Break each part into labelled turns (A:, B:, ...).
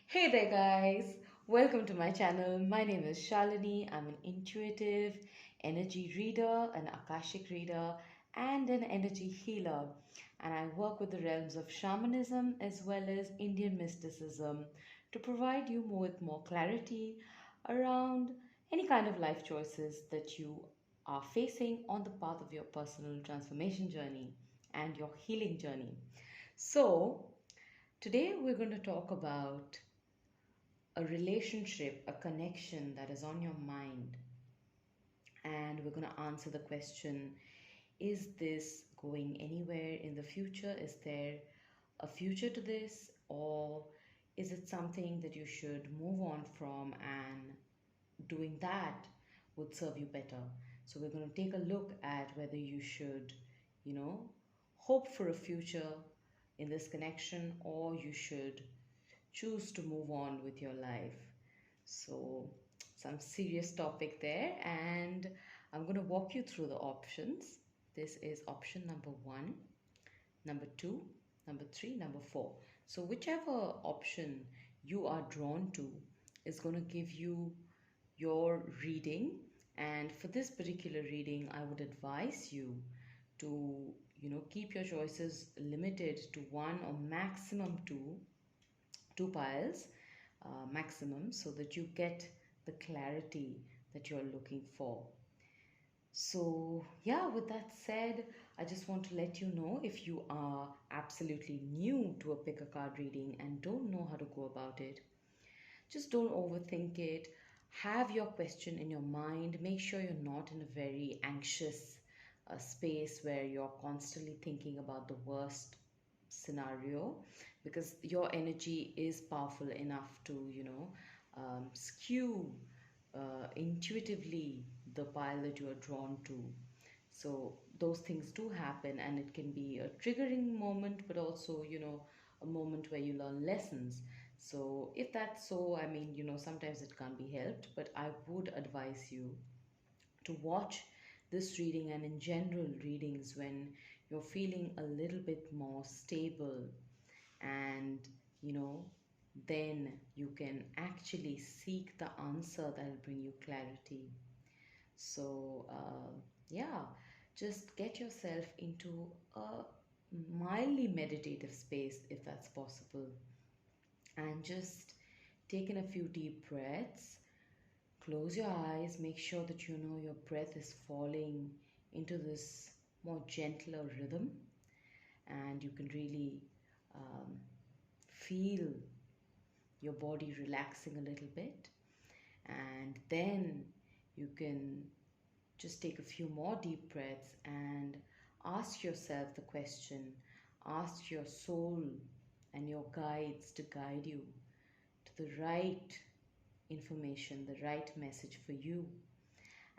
A: Hey there, guys. Welcome to my channel. My name is Shalini. I'm an intuitive energy reader, an Akashic reader, and an energy healer. And I work with the realms of shamanism as well as Indian mysticism to provide you with more clarity around any kind of life choices that you are facing on the path of your personal transformation journey and your healing journey. So, today we're going to talk about a relationship, a connection that is on your mind. And we're going to answer the question, is this going anywhere in the future? Is there a future to this? Or is it something that you should move on from and doing that would serve you better? So we're going to take a look at whether you should, you know, hope for a future in this connection or you should choose to move on with your life. So, some serious topic there, and I'm going to walk you through the options. This is option number one, number two, number three, number four. So, whichever option you are drawn to is going to give you your reading. And for this particular reading, I would advise you to keep your choices limited to one or maximum two piles maximum so that you get the clarity that you're looking for. So, yeah, with that said, I just want to let you know, if you are absolutely new to a pick a card reading and don't know how to go about it, just don't overthink it. Have your question in your mind. Make sure you're not in a very anxious space where you're constantly thinking about the worst scenario, because your energy is powerful enough to, skew intuitively the pile that you are drawn to. So those things do happen, and it can be a triggering moment, but also, a moment where you learn lessons. So if that's so, I mean, sometimes it can't be helped, but I would advise you to watch this reading and in general readings when you're feeling a little bit more stable, and then you can actually seek the answer that will bring you clarity. So, yeah, just get yourself into a mildly meditative space if that's possible, and just take in a few deep breaths. Close your eyes, make sure that you know your breath is falling into this more gentler rhythm, and you can really um, feel your body relaxing a little bit. And then you can just take a few more deep breaths and ask yourself the question, ask your soul and your guides to guide you to the right information, the right message for you.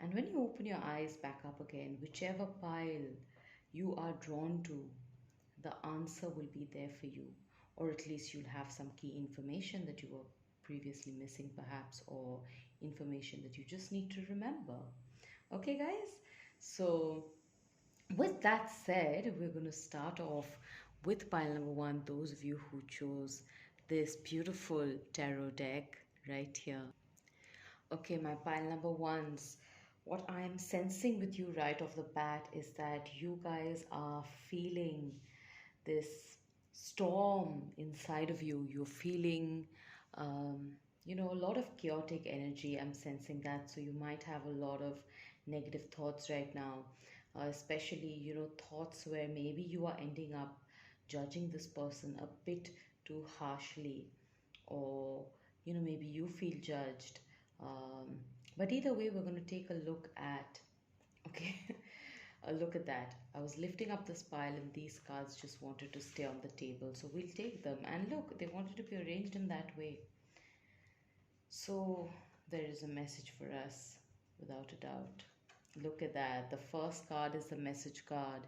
A: And when you open your eyes back up again, whichever pile you are drawn to, the answer will be there for you. Or at least you'll have some key information that you were previously missing, perhaps, or information that you just need to remember. Okay, guys? So, with that said, we're going to start off with pile number one. Those of you who chose this beautiful tarot deck right here. Okay, my pile number ones. What I'm sensing with you right off the bat is that you guys are feeling this storm inside of you. You're feeling, a lot of chaotic energy. I'm sensing that. So you might have a lot of negative thoughts right now, especially, thoughts where maybe you are ending up judging this person a bit too harshly, or, maybe you feel judged. Um, but either way, we're going to take a look at, okay. Look at that. I was lifting up this pile and these cards just wanted to stay on the table. So we'll take them. And look, they wanted to be arranged in that way. So there is a message for us, without a doubt. Look at that. The first card is the message card.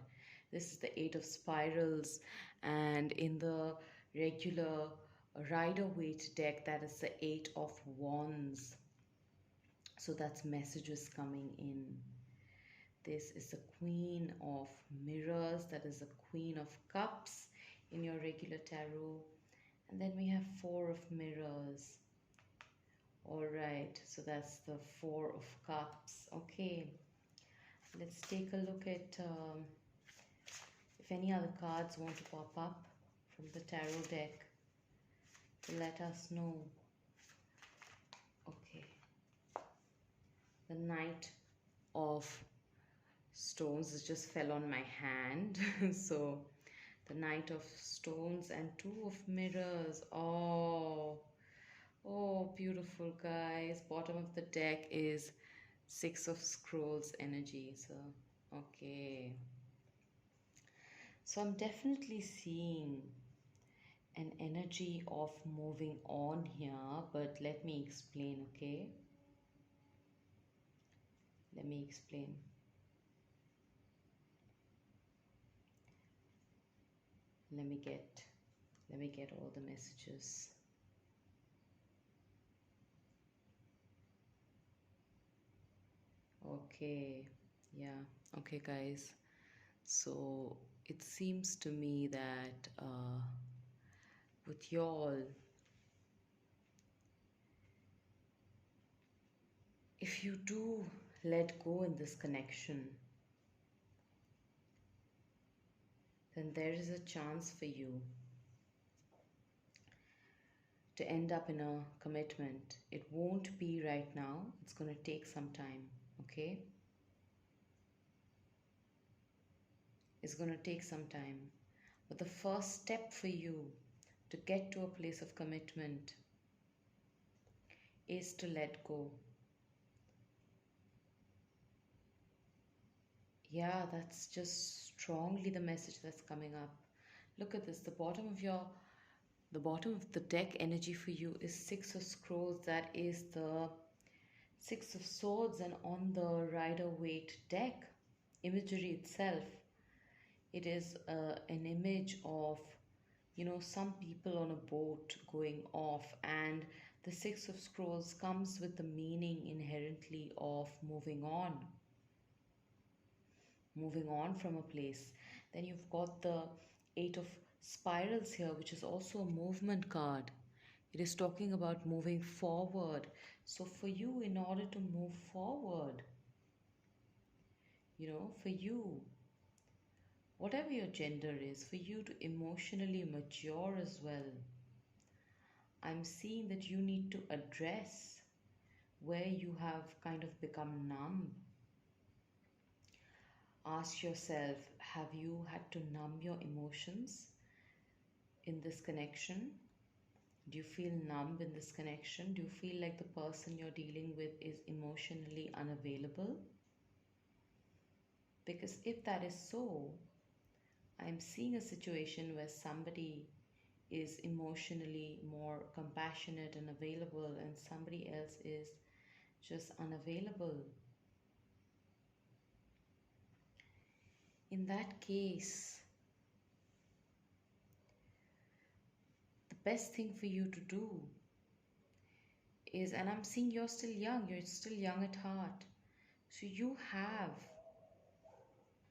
A: This is the Eight of Spirals. And in the regular Rider-Waite deck, that is the Eight of Wands. So that's messages coming in. This is the Queen of Mirrors, that is the Queen of Cups in your regular tarot. And then we have Four of Mirrors. All right, so that's the Four of Cups. Okay, let's take a look at if any other cards want to pop up from the tarot deck to let us know. Okay, the Knight of Stones just fell on my hand. So the Knight of Stones and Two of Mirrors. Oh, beautiful, guys. Bottom of the deck is Six of Scrolls energy. So, okay. So I'm definitely seeing an energy of moving on here, but let me explain, okay? Let me explain. Let me get all the messages. Okay. Yeah. Okay, guys. So it seems to me that with y'all, if you do let go in this connection, then there is a chance for you to end up in a commitment. It won't be right now, it's going to take some time, okay? It's going to take some time. But the first step for you to get to a place of commitment is to let go. Yeah, that's just strongly the message that's coming up. Look at this. The bottom of the deck energy for you is Six of Scrolls. That is the Six of Swords, and on the Rider-Waite deck imagery itself, it is an image of, some people on a boat going off, and the Six of Scrolls comes with the meaning inherently of moving on from a place. Then you've got the Eight of Spirals here, which is also a movement card. It is talking about moving forward. So for you, in order to move forward, for you, whatever your gender is, for you to emotionally mature as well, I'm seeing that you need to address where you have kind of become numb. Ask yourself, have you had to numb your emotions in this connection? Do you feel numb in this connection? Do you feel like the person you're dealing with is emotionally unavailable? Because if that is so, I'm seeing a situation where somebody is emotionally more compassionate and available, and somebody else is just unavailable. In that case, the best thing for you to do is, and I'm seeing you're still young at heart. So you have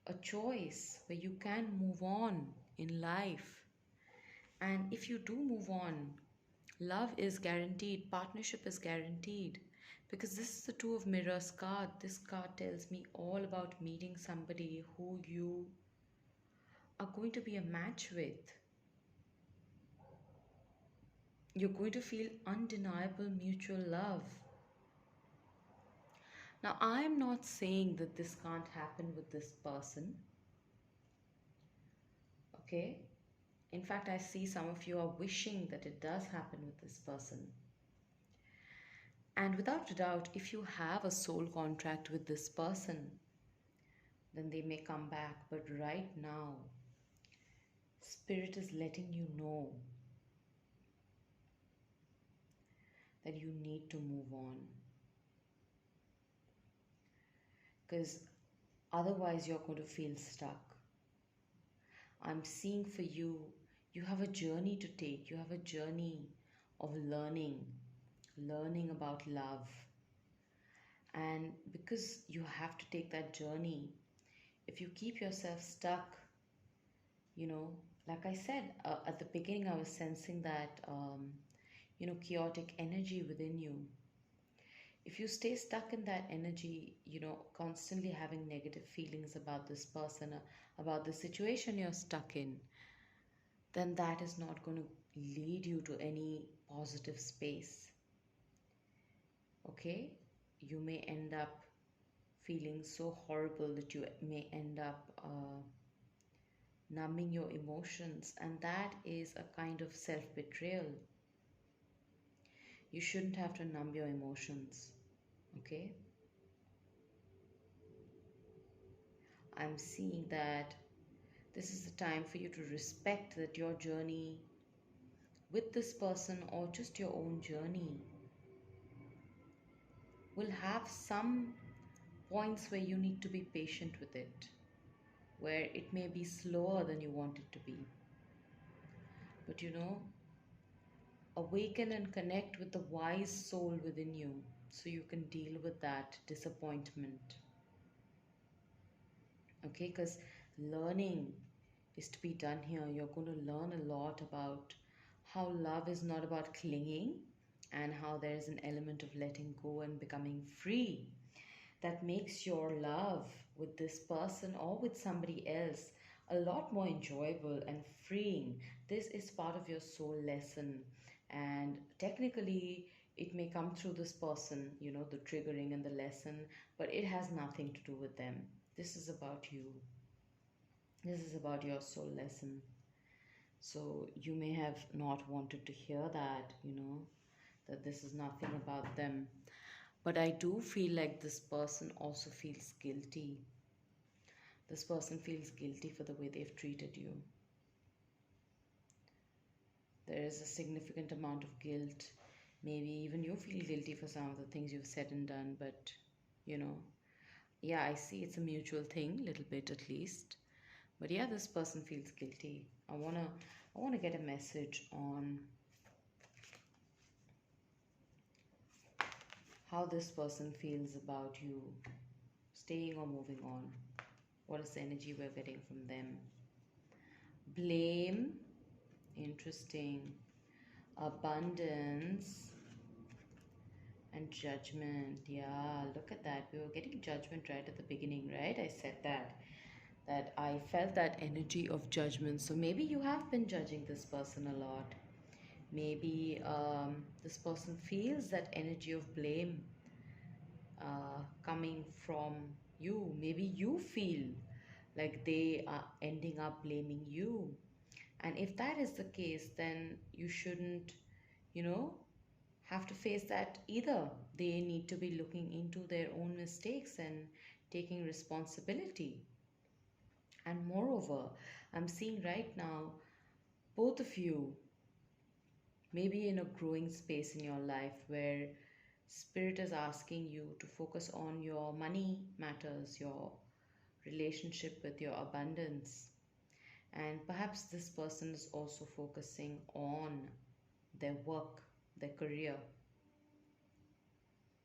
A: a choice where you can move on in life. And if you do move on, love is guaranteed, partnership is guaranteed. Because this is the Two of Mirrors card. This card tells me all about meeting somebody who you are going to be a match with. You're going to feel undeniable mutual love. Now, I'm not saying that this can't happen with this person. Okay? In fact, I see some of you are wishing that it does happen with this person. And without a doubt, if you have a soul contract with this person, then they may come back. But right now, Spirit is letting you know that you need to move on. Because otherwise, you're going to feel stuck. I'm seeing for you, you have a journey to take. You have a journey of learning about love. And because you have to take that journey, if you keep yourself stuck, like I said at the beginning, I was sensing that, chaotic energy within you. if you stay stuck in that energy, constantly having negative feelings about this person, about the situation you're stuck in, then that is not going to lead you to any positive space. Okay? You may end up feeling so horrible that you may end up numbing your emotions, and that is a kind of self betrayal. You shouldn't have to numb your emotions. Okay? I'm seeing that this is the time for you to respect that your journey with this person, or just your own journey, will have some points where you need to be patient with it, where it may be slower than you want it to be. But awaken and connect with the wise soul within you so you can deal with that disappointment. Okay, because learning is to be done here. You're going to learn a lot about how love is not about clinging, and how there is an element of letting go and becoming free that makes your love with this person or with somebody else a lot more enjoyable and freeing. This is part of your soul lesson, and technically, it may come through this person, the triggering and the lesson, but it has nothing to do with them. This is about you. This is about your soul lesson. So you may have not wanted to hear that, that this is nothing about them. But I do feel like this person also feels guilty. This person feels guilty for the way they've treated you. There is a significant amount of guilt. Maybe even you feel guilty for some of the things you've said and done, but yeah, I see it's a mutual thing, little bit at least. But yeah, this person feels guilty. I wanna get a message on how this person feels about you staying or moving on. What is the energy we're getting from them? Blame, interesting. Abundance and judgment. Yeah, look at that. We were getting judgment right at the beginning, right? I said that I felt that energy of judgment. So maybe you have been judging this person a lot. Maybe this person feels that energy of blame coming from you. Maybe you feel like they are ending up blaming you. And if that is the case, then you shouldn't, you know, have to face that either. They need to be looking into their own mistakes and taking responsibility. And moreover, I'm seeing right now both of you maybe in a growing space in your life where spirit is asking you to focus on your money matters, your relationship with your abundance. And perhaps this person is also focusing on their work, their career.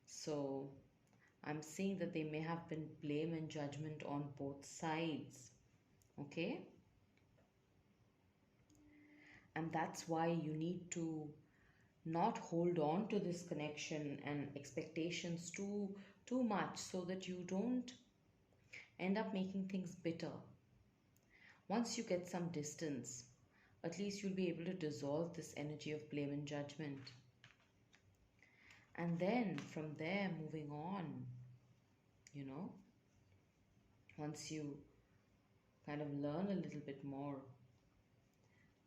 A: So I'm seeing that they may have been blame and judgment on both sides. Okay? And that's why you need to not hold on to this connection and expectations too much, so that you don't end up making things bitter. Once you get some distance, at least you'll be able to dissolve this energy of blame and judgment. And then from there, moving on, you know, once you kind of learn a little bit more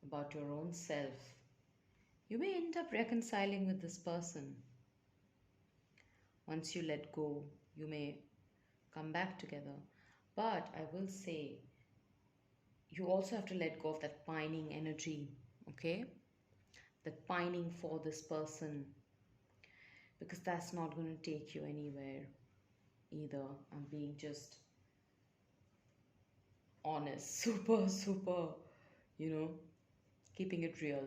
A: about your own self, you may end up reconciling with this person. Once you let go, you may come back together. But I will say, you also have to let go of that pining energy, okay? That pining for this person, because that's not going to take you anywhere either. I'm being just honest, super, keeping it real.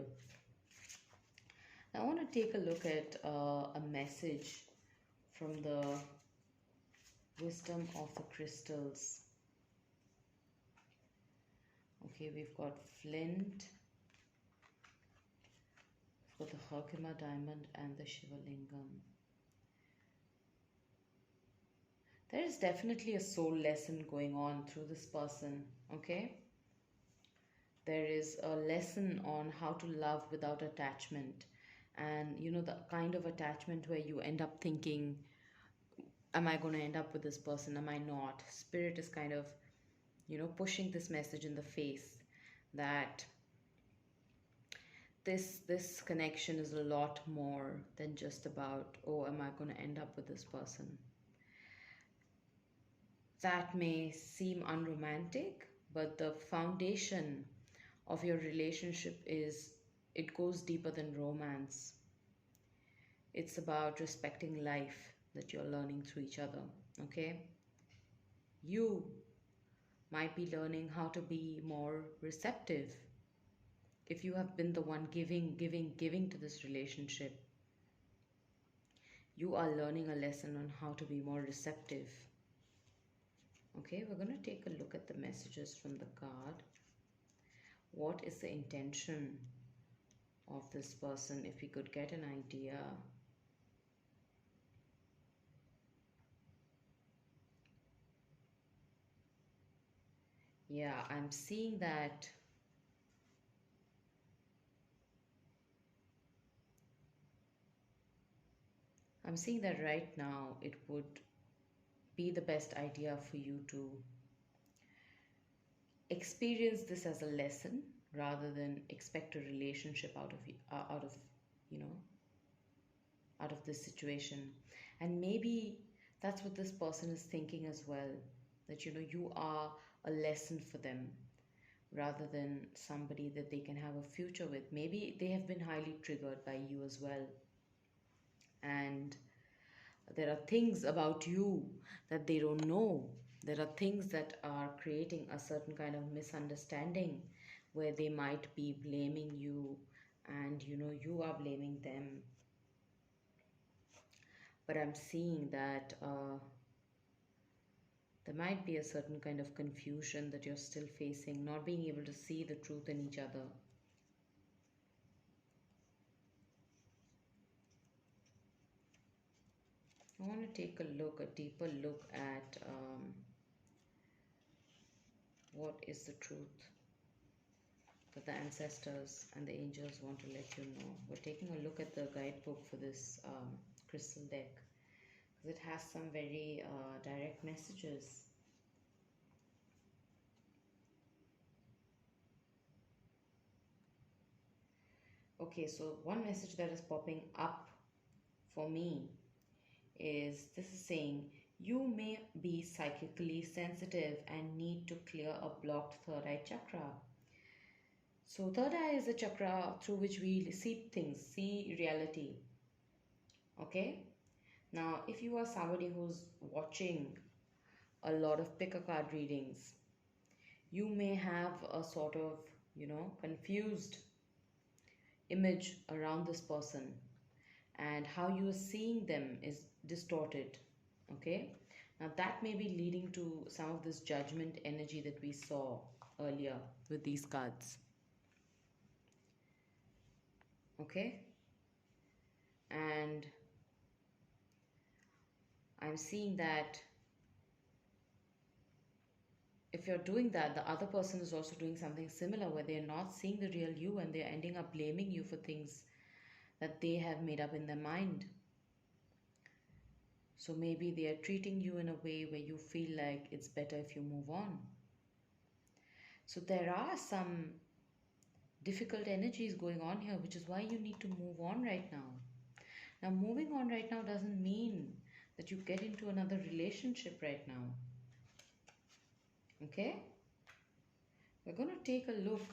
A: Now, I want to take a look at a message from the wisdom of the crystals. Okay, we've got flint, we've got the Herkimer diamond and the Shiva lingam. There is definitely a soul lesson going on through this person, okay? There is a lesson on how to love without attachment. And the kind of attachment where you end up thinking, am I going to end up with this person? Am I not? Spirit is kind of, pushing this message in the face that this connection is a lot more than just about, oh, am I going to end up with this person? That may seem unromantic, but the foundation of your relationship is, it goes deeper than romance. It's about respecting life that you're learning through each other, okay? You might be learning how to be more receptive. If you have been the one giving to this relationship, you are learning a lesson on how to be more receptive. Okay, we're going to take a look at the messages from the card. What is the intention of this person, if we could get an idea? Yeah, I'm seeing that right now it would be the best idea for you to experience this as a lesson rather than expect a relationship you know out of this situation. And maybe that's what this person is thinking as well, that you are a lesson for them rather than somebody that they can have a future with. Maybe they have been highly triggered by you as well, and there are things about you that they don't know. There are things that are creating a certain kind of misunderstanding where they might be blaming you, and you are blaming them. But I'm seeing that there might be a certain kind of confusion that you're still facing, not being able to see the truth in each other. I want to take a deeper look at what is the truth that the ancestors and the angels want to let you know. We're taking a look at the guidebook for this crystal deck because it has some very direct messages. Okay, so one message that is popping up for me is, this is saying you may be psychically sensitive and need to clear a blocked third eye chakra. So third eye is a chakra through which we see things, see reality. Okay? Now, if you are somebody who's watching a lot of pick a card readings, you may have a sort of, confused image around this person, and how you are seeing them is distorted. Okay? Now, that may be leading to some of this judgment energy that we saw earlier with these cards. Okay? And I'm seeing that if you're doing that, the other person is also doing something similar where they're not seeing the real you and they're ending up blaming you for things that they have made up in their mind. So maybe they are treating you in a way where you feel like it's better if you move on. So there are some difficult energies going on here, which is why you need to move on right now. Now, moving on right now doesn't mean that you get into another relationship right now. Okay? We're going to take a look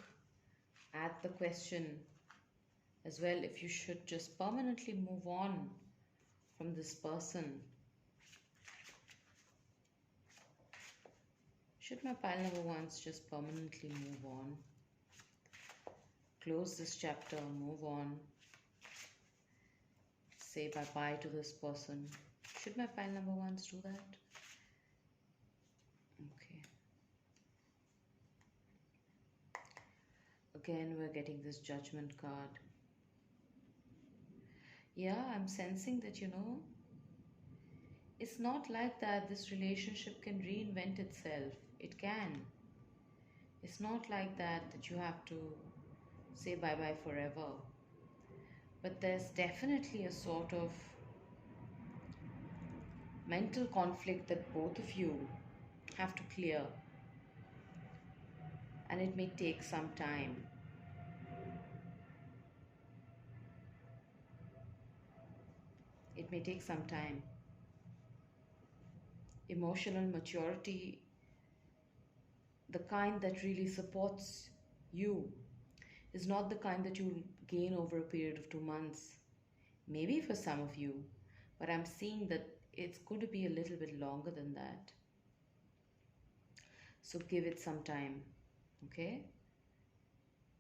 A: at the question as well, if you should just permanently move on from this person. Should my pile number ones just permanently move on? Close this chapter, move on. Say bye-bye to this person. Should my pile number ones do that? Okay. Again, we're getting this judgment card. Yeah, I'm sensing that, It's not like that. This relationship can reinvent itself. It can. It's not like that you have to say bye bye forever. But there's definitely a sort of mental conflict that both of you have to clear, and it may take some time. It may take some time. Emotional maturity, the kind that really supports you, is not the kind that you'll gain over a period of 2 months. Maybe for some of you, but I'm seeing that it's going to be a little bit longer than that. So give it some time, okay?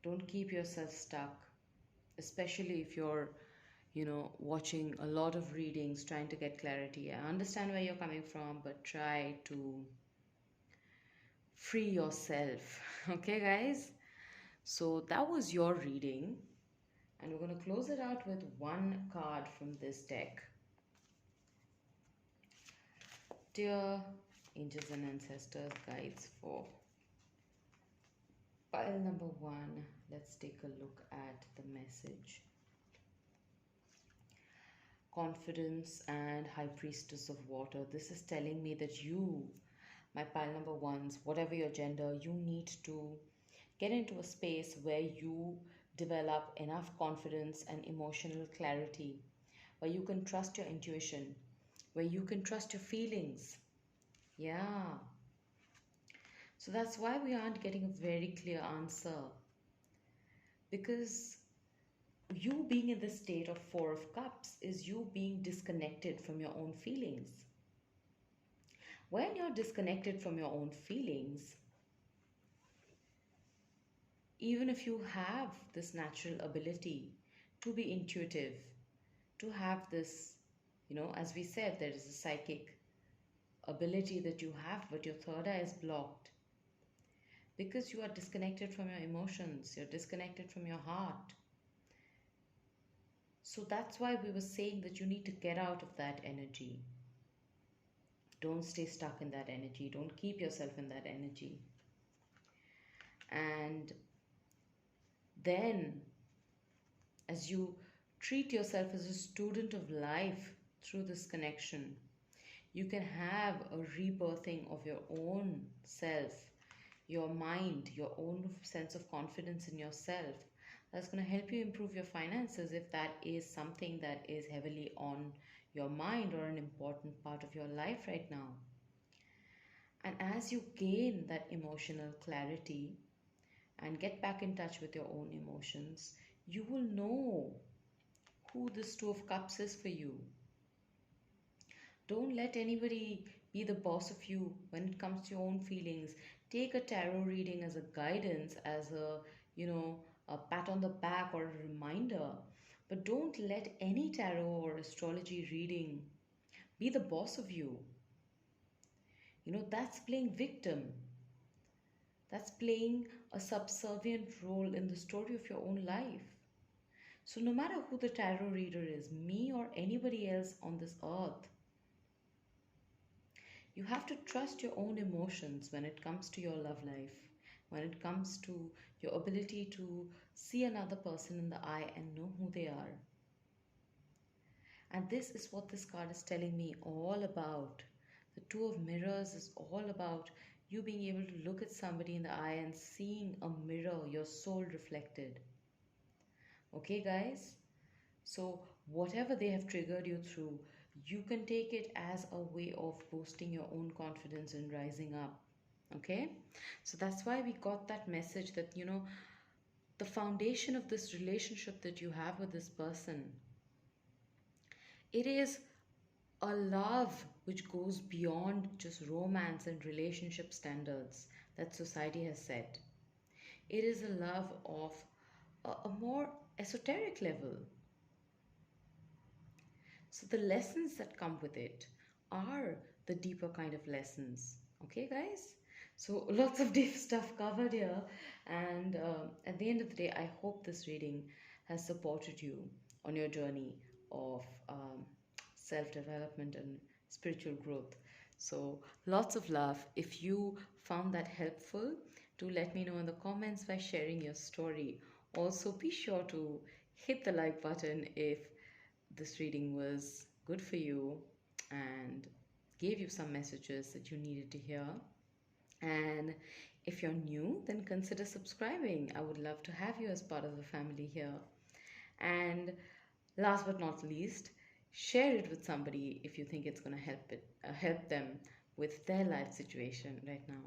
A: Don't keep yourself stuck, especially if you're, watching a lot of readings, trying to get clarity. I understand where you're coming from, but try to free yourself, okay, guys? So that was your reading, and we're going to close it out with one card from this deck. Dear angels and ancestors, guides for pile number one, let's take a look at the message. Confidence and High Priestess of Water. This is telling me that you, my pile number ones, whatever your gender, you need to get into a space where you develop enough confidence and emotional clarity, where you can trust your intuition, where you can trust your feelings. Yeah. So that's why we aren't getting a very clear answer, because you being in the state of Four of Cups is you being disconnected from your own feelings. When you're disconnected from your own feelings, even if you have this natural ability to be intuitive, to have this, as we said, there is a psychic ability that you have, but your third eye is blocked because you are disconnected from your emotions, you're disconnected from your heart. So that's why we were saying that you need to get out of that energy. Don't stay stuck in that energy. Don't keep yourself in that energy. And then, as you treat yourself as a student of life through this connection, you can have a rebirthing of your own self, your mind, your own sense of confidence in yourself. That's going to help you improve your finances if that is something that is heavily on your mind or an important part of your life right now. And as you gain that emotional clarity and get back in touch with your own emotions, you will know who this Two of Cups is for you. Don't let anybody be the boss of you when it comes to your own feelings. Take a tarot reading as a guidance, as a pat on the back or a reminder. But don't let any tarot or astrology reading be the boss of you. That's playing victim. That's playing a subservient role in the story of your own life. So, no matter who the tarot reader is, me or anybody else on this earth, you have to trust your own emotions when it comes to your love life, when it comes to your ability to see another person in the eye and know who they are. And this is what this card is telling me all about. The Two of Mirrors is all about you being able to look at somebody in the eye and seeing a mirror, your soul reflected. Okay, guys? So, whatever they have triggered you through, you can take it as a way of boosting your own confidence and rising up. Okay? So, that's why we got that message that, the foundation of this relationship that you have with this person, it is a love which goes beyond just romance and relationship standards that society has set. It is a love of a more esoteric level. So the lessons that come with it are the deeper kind of lessons. Okay, guys? So lots of deep stuff covered here. And at the end of the day, I hope this reading has supported you on your journey of self development and spiritual growth. So, lots of love. If you found that helpful, do let me know in the comments by sharing your story. Also, be sure to hit the like button if this reading was good for you and gave you some messages that you needed to hear. And if you're new, then consider subscribing. I would love to have you as part of the family here. And last but not least, share it with somebody if you think it's going to help them with their life situation right now.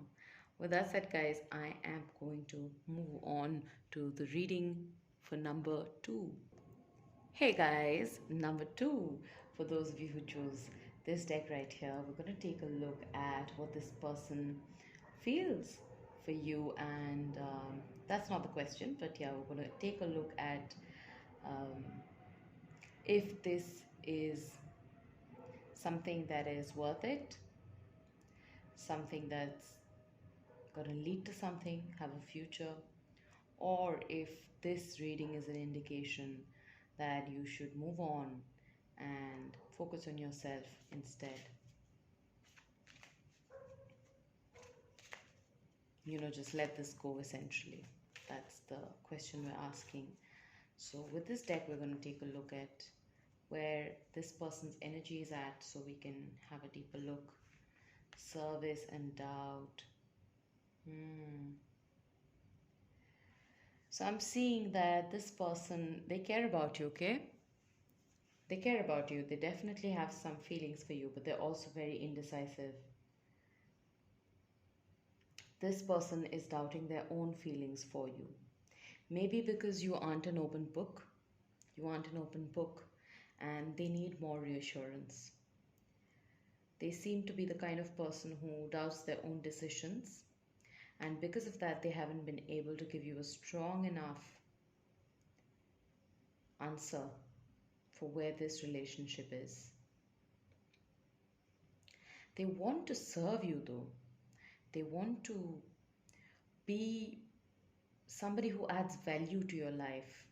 A: With that said, guys, I am going to move on to the reading for number 2. Hey guys, number 2. For those of you who chose this deck right here, we're going to take a look at what this person feels for you, and that's not the question, but yeah, we're going to take a look at um, if this is something that is worth it, something that's going to lead to something, have a future, or if this reading is an indication that you should move on and focus on yourself instead. Just let this go essentially. That's the question we're asking. So, with this deck, we're going to take a look at where this person's energy is at so we can have a deeper look. Service and doubt. So I'm seeing that this person, they care about you, okay? They care about you. They definitely have some feelings for you, but they're also very indecisive. This person is doubting their own feelings for you. Maybe because you aren't an open book. You aren't an open book, and they need more reassurance. They seem to be the kind of person who doubts their own decisions, and because of that, they haven't been able to give you a strong enough answer for where this relationship is. They want to serve you though. They want to be somebody who adds value to your life.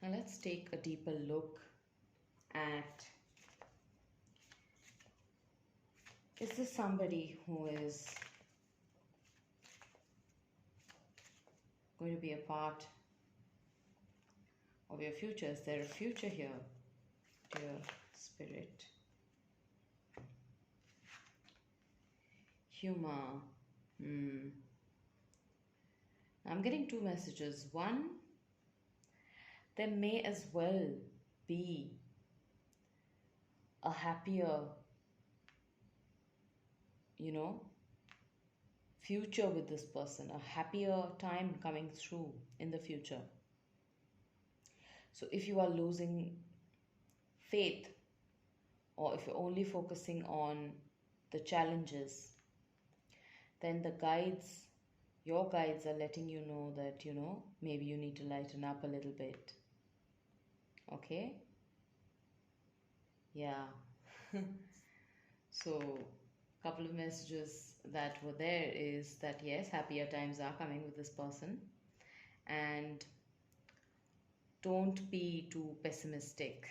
A: Now let's take a deeper look at, is this somebody who is going to be a part of your future? Is there a future here, dear spirit? Humor. I'm getting two messages. One, there may as well be a happier, future with this person, a happier time coming through in the future. So if you are losing faith, or if you're only focusing on the challenges, then your guides are letting you know that, maybe you need to lighten up a little bit. Okay? Yeah. So, a couple of messages that were there is that yes, happier times are coming with this person, and don't be too pessimistic.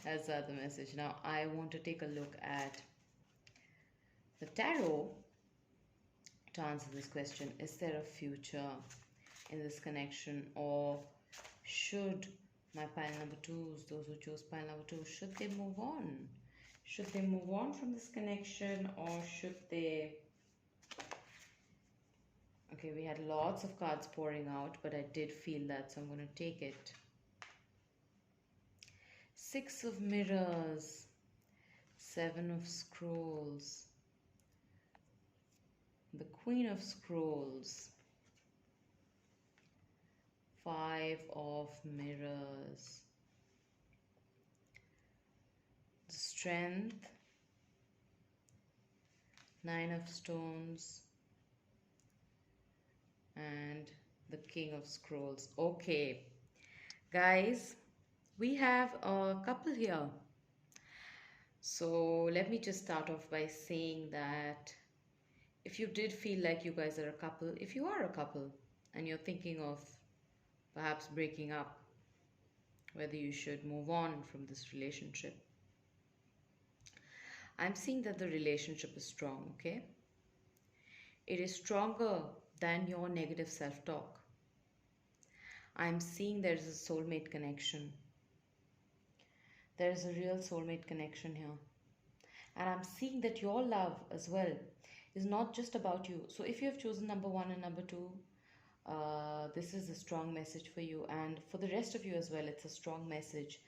A: That's the other message. Now, I want to take a look at the tarot to answer this question. Is there a future in this connection, or should my pile number twos, those who chose pile number two, should they move on? Should they move on from this connection, or should they... Okay, we had lots of cards pouring out, but I did feel that, so I'm going to take it. Six of Mirrors, Seven of Scrolls, the Queen of Scrolls, Five of Mirrors, the Strength, Nine of Stones, and the King of Scrolls. Okay, guys, we have a couple here. So let me just start off by saying that if you did feel like you guys are a couple, if you are a couple and you're thinking of perhaps breaking up, whether you should move on from this relationship. I'm seeing that the relationship is strong, okay? It is stronger than your negative self talk. I'm seeing there is a soulmate connection. There is a real soulmate connection here. And I'm seeing that your love as well is not just about you. So if you have chosen number one and number two, this is a strong message for you. And for the rest of you as well, it's a strong message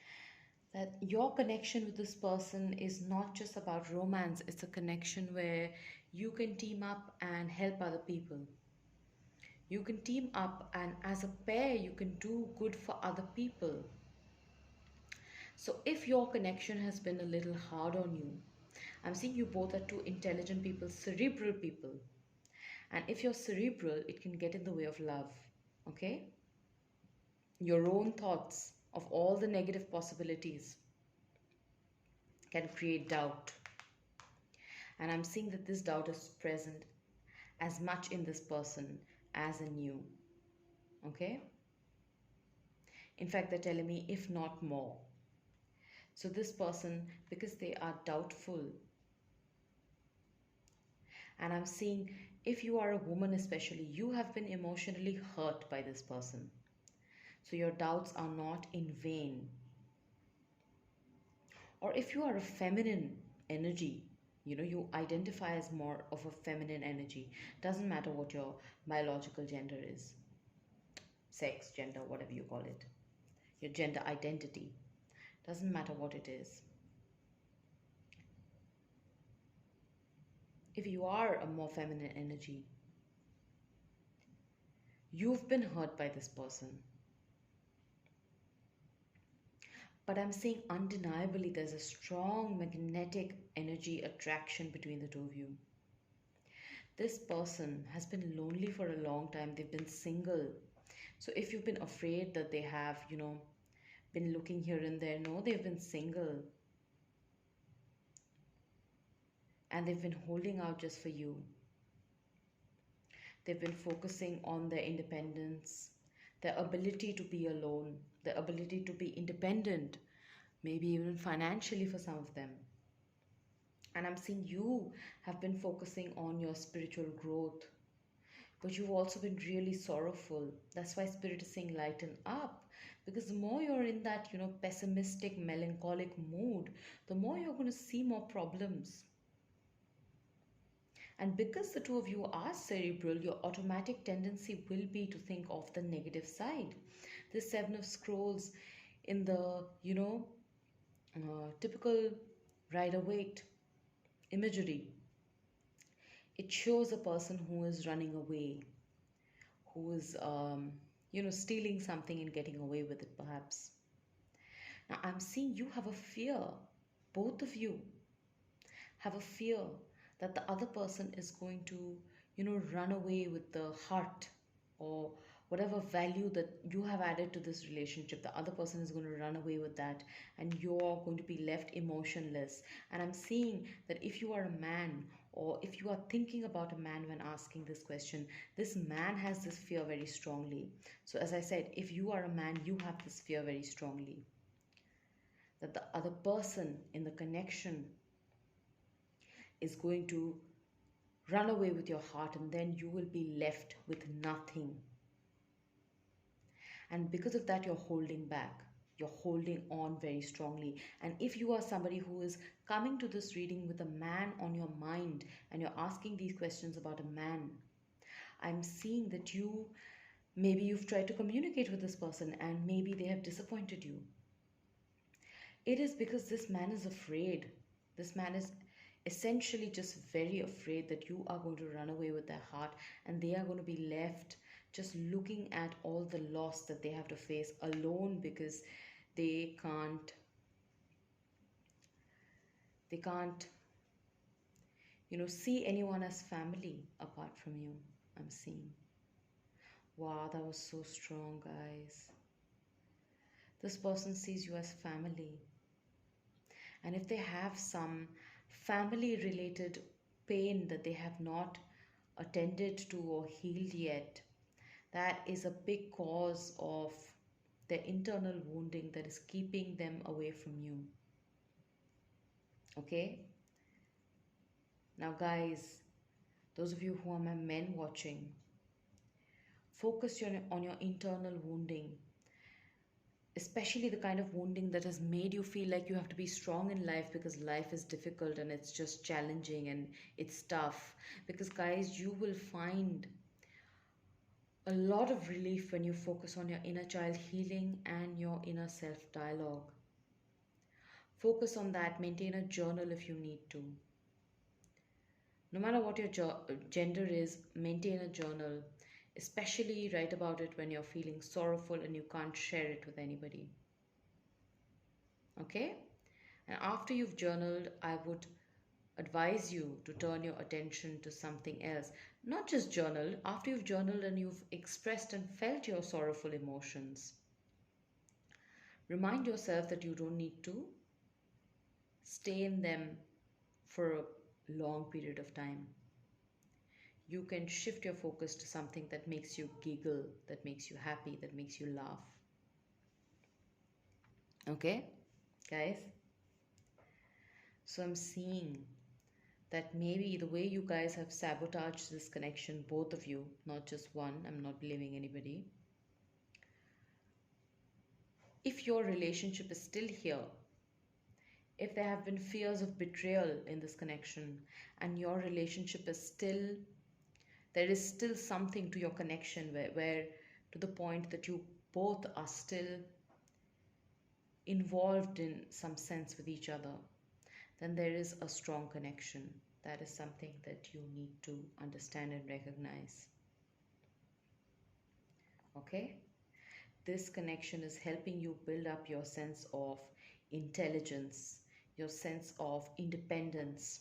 A: that your connection with this person is not just about romance, it's a connection where you can team up and help other people. You can team up, and as a pair, you can do good for other people. So, if your connection has been a little hard on you, I'm seeing you both are two intelligent people, cerebral people. And if you're cerebral, it can get in the way of love. Okay? Your own thoughts of all the negative possibilities can create doubt. And I'm seeing that this doubt is present as much in this person as in you. Okay? In fact, they're telling me, if not more. So, this person, because they are doubtful, and I'm seeing if you are a woman, especially, you have been emotionally hurt by this person. So, your doubts are not in vain. Or if you are a feminine energy, you identify as more of a feminine energy. Doesn't matter what your biological gender is, sex, gender, whatever you call it, your gender identity. Doesn't matter what it is. If you are a more feminine energy, you've been hurt by this person. But I'm saying undeniably there's a strong magnetic energy attraction between the two of you. This person has been lonely for a long time. They've been single. So if you've been afraid that they have, been looking here and there, no, they've been single. And they've been holding out just for you. They've been focusing on their independence, their ability to be alone, their ability to be independent, maybe even financially for some of them. And I'm seeing you have been focusing on your spiritual growth, but you've also been really sorrowful. That's why Spirit is saying lighten up. Because the more you're in that, pessimistic, melancholic mood, the more you're going to see more problems. And because the two of you are cerebral, your automatic tendency will be to think of the negative side. The Seven of Scrolls in the, typical Rider-Waite imagery. It shows a person who is running away, who is, stealing something and getting away with it, perhaps. Now, I'm seeing you have a fear. Both of you have a fear that the other person is going to, run away with the heart or whatever value that you have added to this relationship. The other person is going to run away with that, and you're going to be left emotionless. And I'm seeing that if you are a man, or if you are thinking about a man when asking this question, this man has this fear very strongly. So, as I said, if you are a man, you have this fear very strongly that the other person in the connection is going to run away with your heart, and then you will be left with nothing. And because of that, you're holding back. You're holding on very strongly. And if you are somebody who is coming to this reading with a man on your mind and you're asking these questions about a man, I'm seeing that maybe you've tried to communicate with this person and maybe they have disappointed you. It is because this man is afraid. This man is essentially just very afraid that you are going to run away with their heart, and they are going to be left just looking at all the loss that they have to face alone, because they can't see anyone as family apart from you. I'm seeing. Wow, that was so strong, guys. This person sees you as family. And if they have some family related pain that they have not attended to or healed yet, that is a big cause of their internal wounding that is keeping them away from you. Okay? Now, guys, those of you who are my men watching, focus on your internal wounding, especially the kind of wounding that has made you feel like you have to be strong in life because life is difficult and it's just challenging and it's tough. Because, guys, you will find a lot of relief when you focus on your inner child healing and your inner self dialogue. Focus on that. Maintain a journal if you need to. No matter what your gender is, maintain a journal. Especially write about it when you're feeling sorrowful and you can't share it with anybody. Okay? And after you've journaled, I would advise you to turn your attention to something else. Not just journal, after you've journaled and you've expressed and felt your sorrowful emotions, remind yourself that you don't need to stay in them for a long period of time. You can shift your focus to something that makes you giggle, that makes you happy, that makes you laugh. Okay, guys? So I'm seeing that maybe the way you guys have sabotaged this connection, both of you, not just one, I'm not blaming anybody. If your relationship is still here, if there have been fears of betrayal in this connection, and your relationship is still, there is still something to your connection where to the point that you both are still involved in some sense with each other, then there is a strong connection. That is something that you need to understand and recognize. Okay? This connection is helping you build up your sense of intelligence, your sense of independence.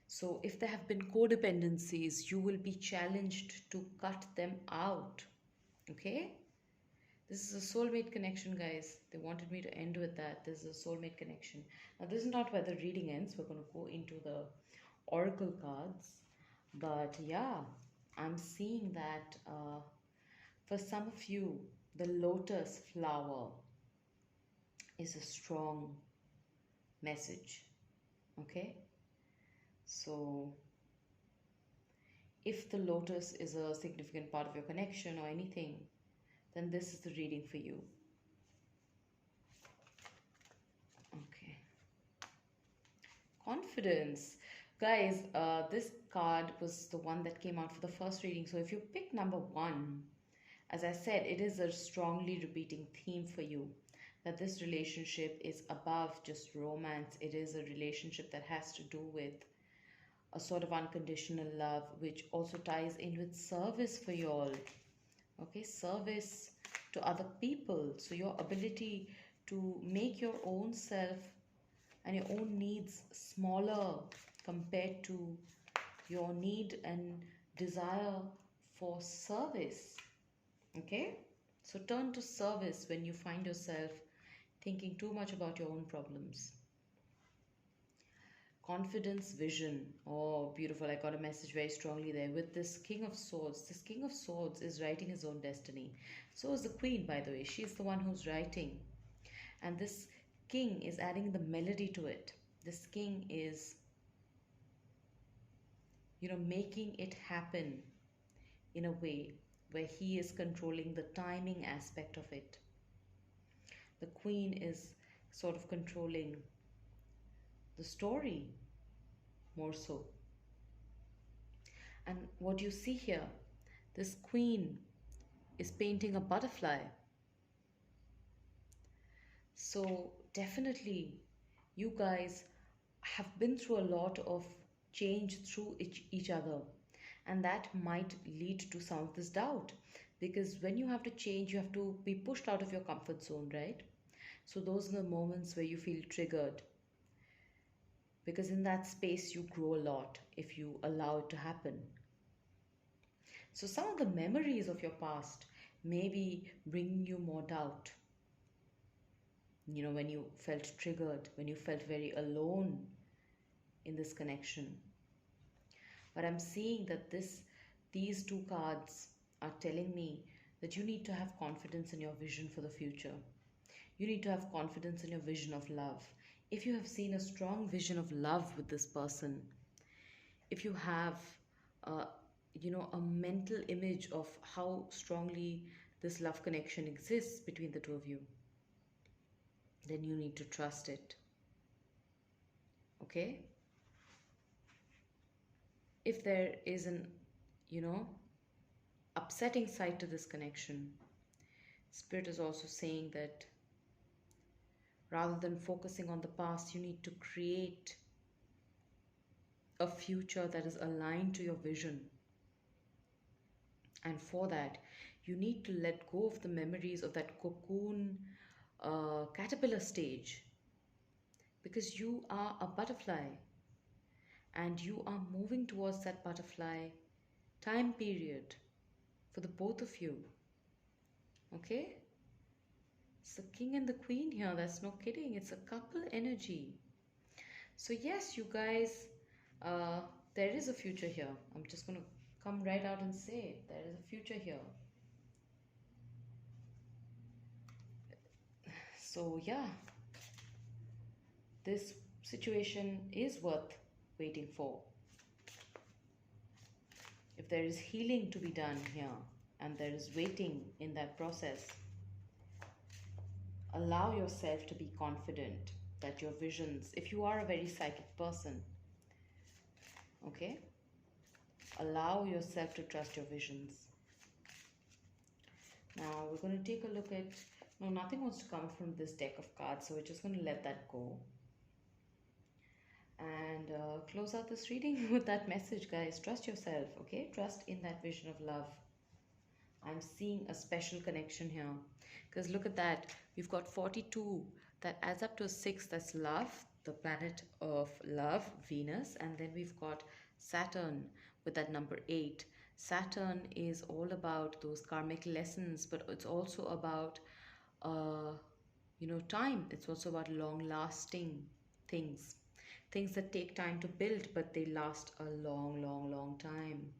A: So, if there have been codependencies, you will be challenged to cut them out. Okay? This is a soulmate connection, guys. They wanted me to end with that. This is a soulmate connection. Now, this is not where the reading ends. We're going to go into the oracle cards. But yeah, I'm seeing that for some of you, the lotus flower is a strong message. Okay? So, if the lotus is a significant part of your connection or anything, then this is the reading for you. Okay. Confidence. Guys, this card was the one that came out for the first reading. So if you pick number 1, as I said, it is a strongly repeating theme for you. That this relationship is above just romance. It is a relationship that has to do with a sort of unconditional love, which also ties in with service for you all. Okay, service to other people. So your ability to make your own self and your own needs smaller compared to your need and desire for service. Okay, so turn to service when you find yourself thinking too much about your own problems. Confidence, vision. Oh, beautiful. I got a message very strongly there with this King of Swords. This King of Swords is writing his own destiny. So is the Queen, by the way. She's the one who's writing. And this King is adding the melody to it. This King is, making it happen in a way where he is controlling the timing aspect of it. The Queen is sort of controlling the story more so. And what you see here, this Queen is painting a butterfly. So definitely you guys have been through a lot of change through each other, and that might lead to some of this doubt, because when you have to change, you have to be pushed out of your comfort zone, right? So those are the moments where you feel triggered, because in that space you grow a lot if you allow it to happen. So some of the memories of your past may be bringing you more doubt. When you felt triggered, when you felt very alone in this connection. But I'm seeing that these two cards are telling me that you need to have confidence in your vision for the future. You need to have confidence in your vision of love. If you have seen a strong vision of love with this person, if you have, uh, a mental image of how strongly this love connection exists between the two of you, then you need to trust it. Okay? If there is an, you know, upsetting side to this connection, Spirit is also saying that rather than focusing on the past, you need to create a future that is aligned to your vision. And for that, you need to let go of the memories of that cocoon caterpillar stage, because you are a butterfly and you are moving towards that butterfly time period for the both of you. Okay? It's the king and the queen here. That's no kidding. It's a couple energy. So, yes, you guys, uh, there is a future here. I'm just going to come right out and say it. There is a future here. So, yeah, this situation is worth waiting for. If there is healing to be done here and there is waiting in that process, allow yourself to be confident that your visions, if you are a very psychic person, okay, allow yourself to trust your visions. Now we're going to take a look at, no, nothing wants to come from this deck of cards, so we're just going to let that go and close out this reading with that message, guys. Trust yourself, okay? Trust in that vision of love. I'm seeing a special connection here, because look at that. We've got 42 that adds up to a 6. That's love, the planet of love, Venus. And then we've got Saturn with that number 8. Saturn is all about those karmic lessons, but it's also about time. It's also about long lasting things, things that take time to build, but they last a long, long, long time.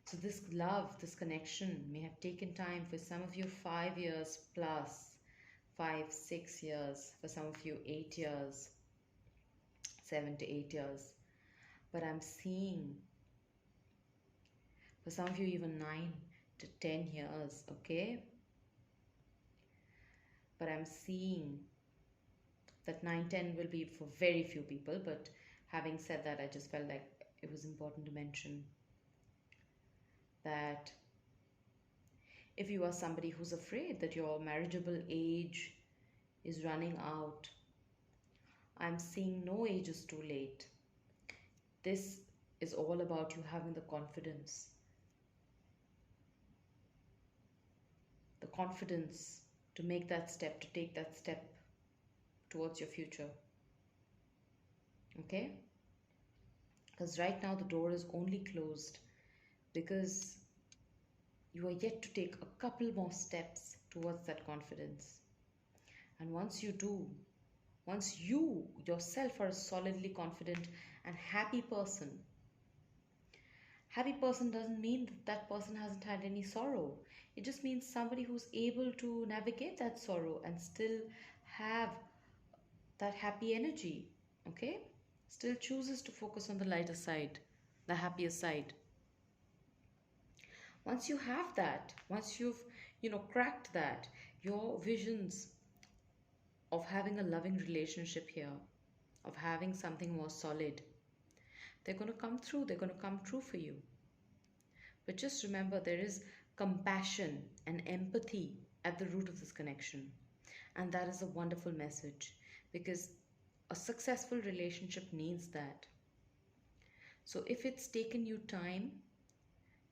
A: So this love, this connection may have taken time for some of you 5 years plus, 5, 6 years, for some of you 8 years, 7 to 8 years. But I'm seeing for some of you even 9 to 10 years, okay? But I'm seeing that 9, 10 will be for very few people. But having said that, I just felt like it was important to mention that if you are somebody who's afraid that your marriageable age is running out, I'm seeing no age is too late. This is all about you having the confidence to make that step, to take that step towards your future. Okay? Because right now the door is only closed because you are yet to take a couple more steps towards that confidence. And once you do, once you yourself are a solidly confident and happy person doesn't mean that person hasn't had any sorrow. It just means somebody who's able to navigate that sorrow and still have that happy energy, okay? Still chooses to focus on the lighter side, the happier side. Once you have that, once you've, cracked that, your visions of having a loving relationship here, of having something more solid, they're going to come through. They're going to come true for you. But just remember, there is compassion and empathy at the root of this connection. And that is a wonderful message, because a successful relationship needs that. So if it's taken you time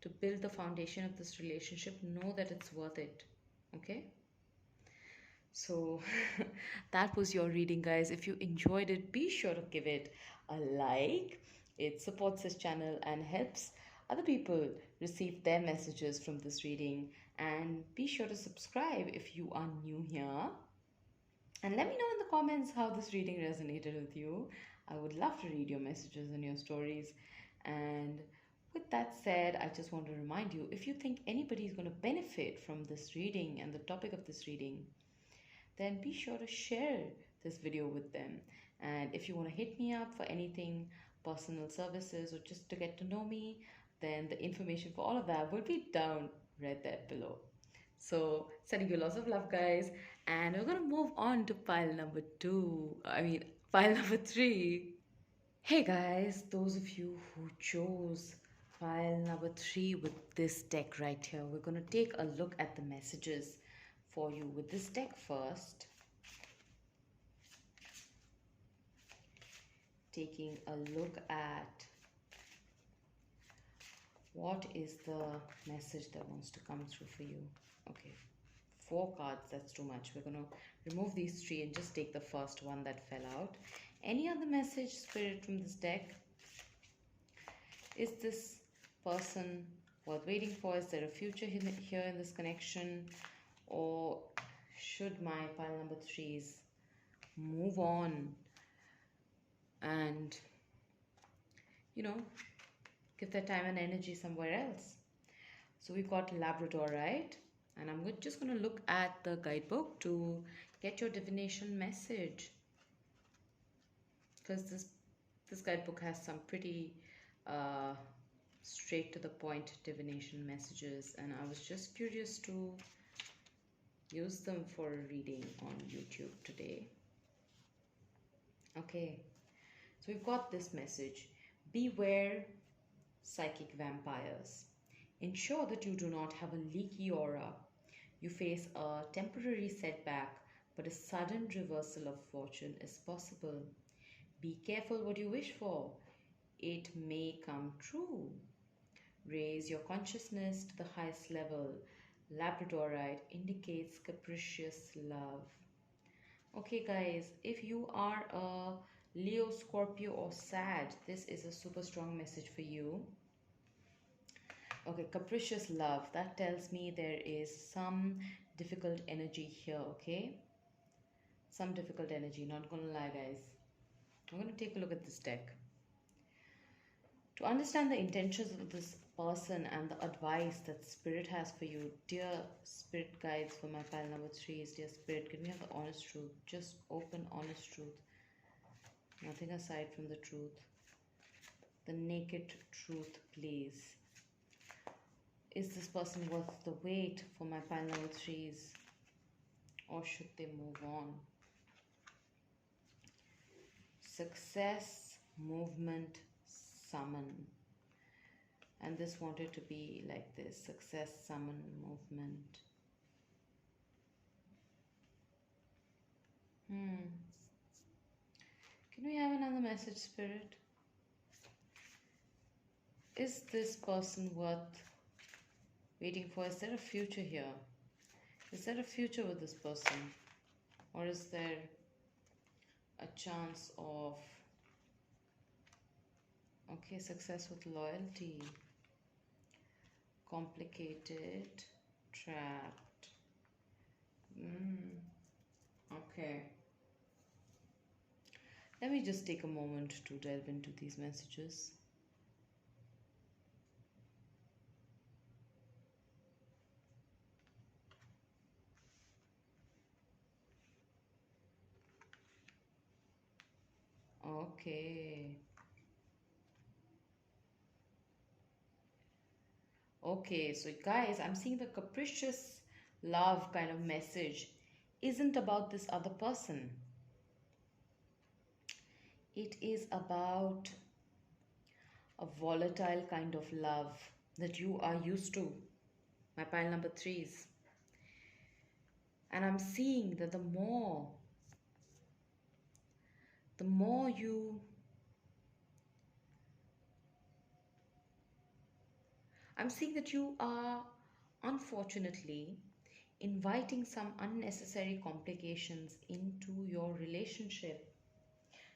A: to build the foundation of this relationship, know that it's worth it. Okay? So that was your reading, guys. If you enjoyed it, be sure to give it a like. It supports this channel and helps other people receive their messages from this reading. And be sure to subscribe if you are new here. And let me know in the comments how this reading resonated with you. I would love to read your messages and your stories. And With that said, I just want to remind you, if you think anybody is going to benefit from this reading and the topic of this reading, then be sure to share this video with them. And if you want to hit me up for anything, personal services, or just to get to know me, then the information for all of that will be down right there below. So, sending you lots of love, guys. And we're going to move on to pile number two. Pile number three. Hey, guys, those of you who chose pile number three with this deck right here, we're going to take a look at the messages for you with this deck first. Taking a look at what is the message that wants to come through for you. Okay, 4 cards, that's too much. We're going to remove these 3 and just take the first one that fell out. Any other message, Spirit, from this deck? Is this person worth waiting for? Is there a future here in this connection? Or should my pile number 3s move on and, give their time and energy somewhere else? So we've got Labrador, right? And I'm just going to look at the guidebook to get your divination message, because this guidebook has some pretty straight to the point divination messages, and I was just curious to use them for a reading on YouTube today. Okay, so we've got this message: beware psychic vampires. Ensure that you do not have a leaky aura. You face a temporary setback, but a sudden reversal of fortune is possible. Be careful what you wish for. It may come true. Raise your consciousness to the highest level. Labradorite indicates capricious love. Okay, guys, if you are a Leo, Scorpio, or Sag, this is a super strong message for you. Okay, capricious love. That tells me there is some difficult energy here, okay? Some difficult energy, not gonna lie, guys. I'm gonna take a look at this deck. To understand the intentions of this person and the advice that Spirit has for you, dear Spirit guides for my pile number 3s, dear Spirit, give me have the honest truth. Just open honest truth. Nothing aside from the truth. The naked truth, please. Is this person worth the wait for my pile number 3s? Or should they move on? Success, movement, summon. And this wanted to be like this: success, summon, movement. Can we have another message, Spirit? Is this person worth waiting for? Is there a future here? Is there a future with this person? Or is there a chance of, okay, success with loyalty? Complicated, trapped. Okay. Let me just take a moment to delve into these messages. Okay. Okay, so guys, I'm seeing the capricious love kind of message isn't about this other person. It is about a volatile kind of love that you are used to, my pile number 3s. And I'm seeing that the more you, I'm seeing that you are unfortunately inviting some unnecessary complications into your relationship.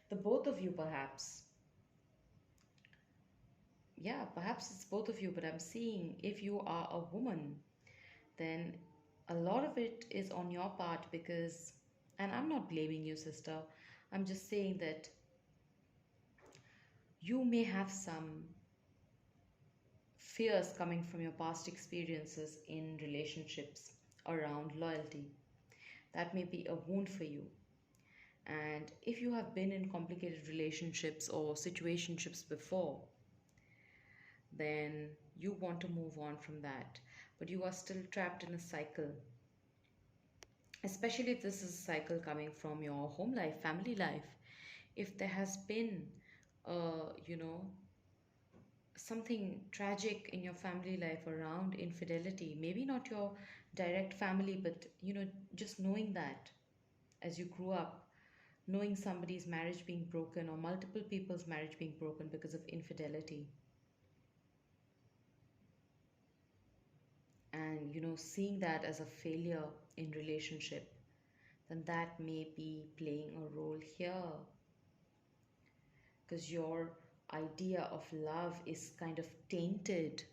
A: The both of you, perhaps. Yeah, perhaps it's both of you, but I'm seeing if you are a woman, then a lot of it is on your part because, and I'm not blaming you, sister, I'm just saying that you may have some fears coming from your past experiences in relationships around loyalty. That may be a wound for you. And if you have been in complicated relationships or situationships before, then you want to move on from that. But you are still trapped in a cycle, especially if this is a cycle coming from your home life, family life. If there has been, you know, something tragic in your family life around infidelity, maybe not your direct family, but just knowing that as you grew up, knowing somebody's marriage being broken or multiple people's marriage being broken because of infidelity, and seeing that as a failure in relationship, then that may be playing a role here, because your idea of love is kind of tainted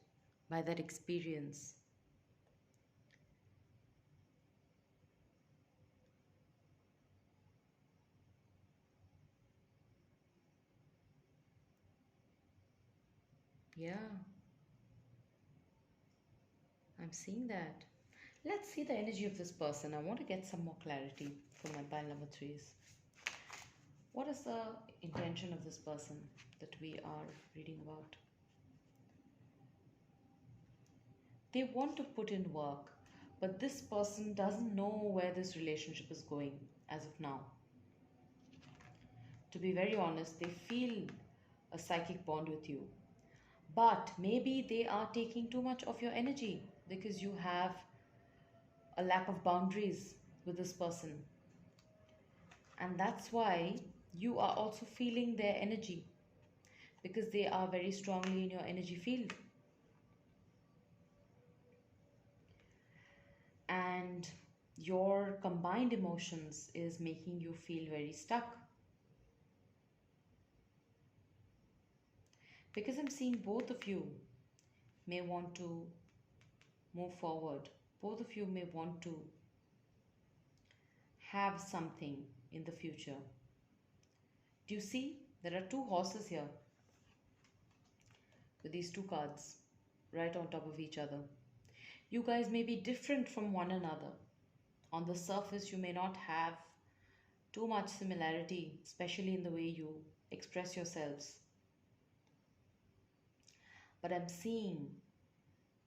A: by that experience. Yeah, I'm seeing that. Let's see the energy of this person. I want to get some more clarity for my pile number threes. What is the intention of this person that we are reading about? They want to put in work, but this person doesn't know where this relationship is going as of now. To be very honest, they feel a psychic bond with you, but maybe they are taking too much of your energy because you have a lack of boundaries with this person. And that's why you are also feeling their energy, because they are very strongly in your energy field. And your combined emotions is making you feel very stuck, because I'm seeing both of you may want to move forward. Both of you may want to have something in the future. Do you see? There are two horses here with these two cards right on top of each other. You guys may be different from one another. On the surface, you may not have too much similarity, especially in the way you express yourselves. But I'm seeing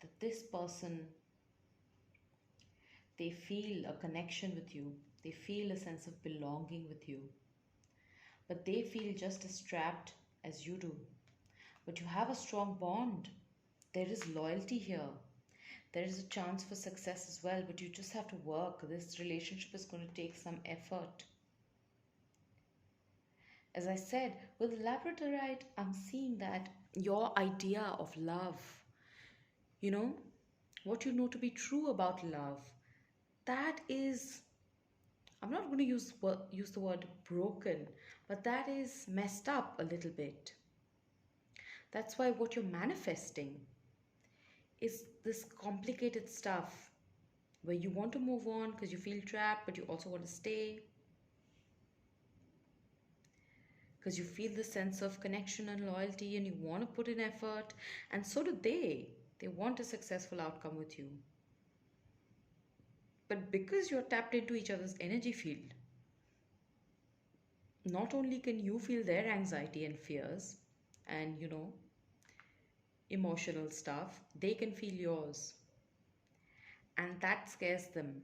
A: that this person, they feel a connection with you. They feel a sense of belonging with you. But they feel just as trapped as you do. But you have a strong bond. There is loyalty here. There is a chance for success as well, but you just have to work. This relationship is going to take some effort. As I said, with Labradorite, I'm seeing that your idea of love, you know, what you know to be true about love, that is, I'm not going to use the word broken, but that is messed up a little bit. That's why what you're manifesting is this complicated stuff where you want to move on because you feel trapped, but you also want to stay because you feel the sense of connection and loyalty and you want to put in effort, and so do they. They want a successful outcome with you. But because you're tapped into each other's energy field, not only can you feel their anxiety and fears and, emotional stuff, they can feel yours. And that scares them.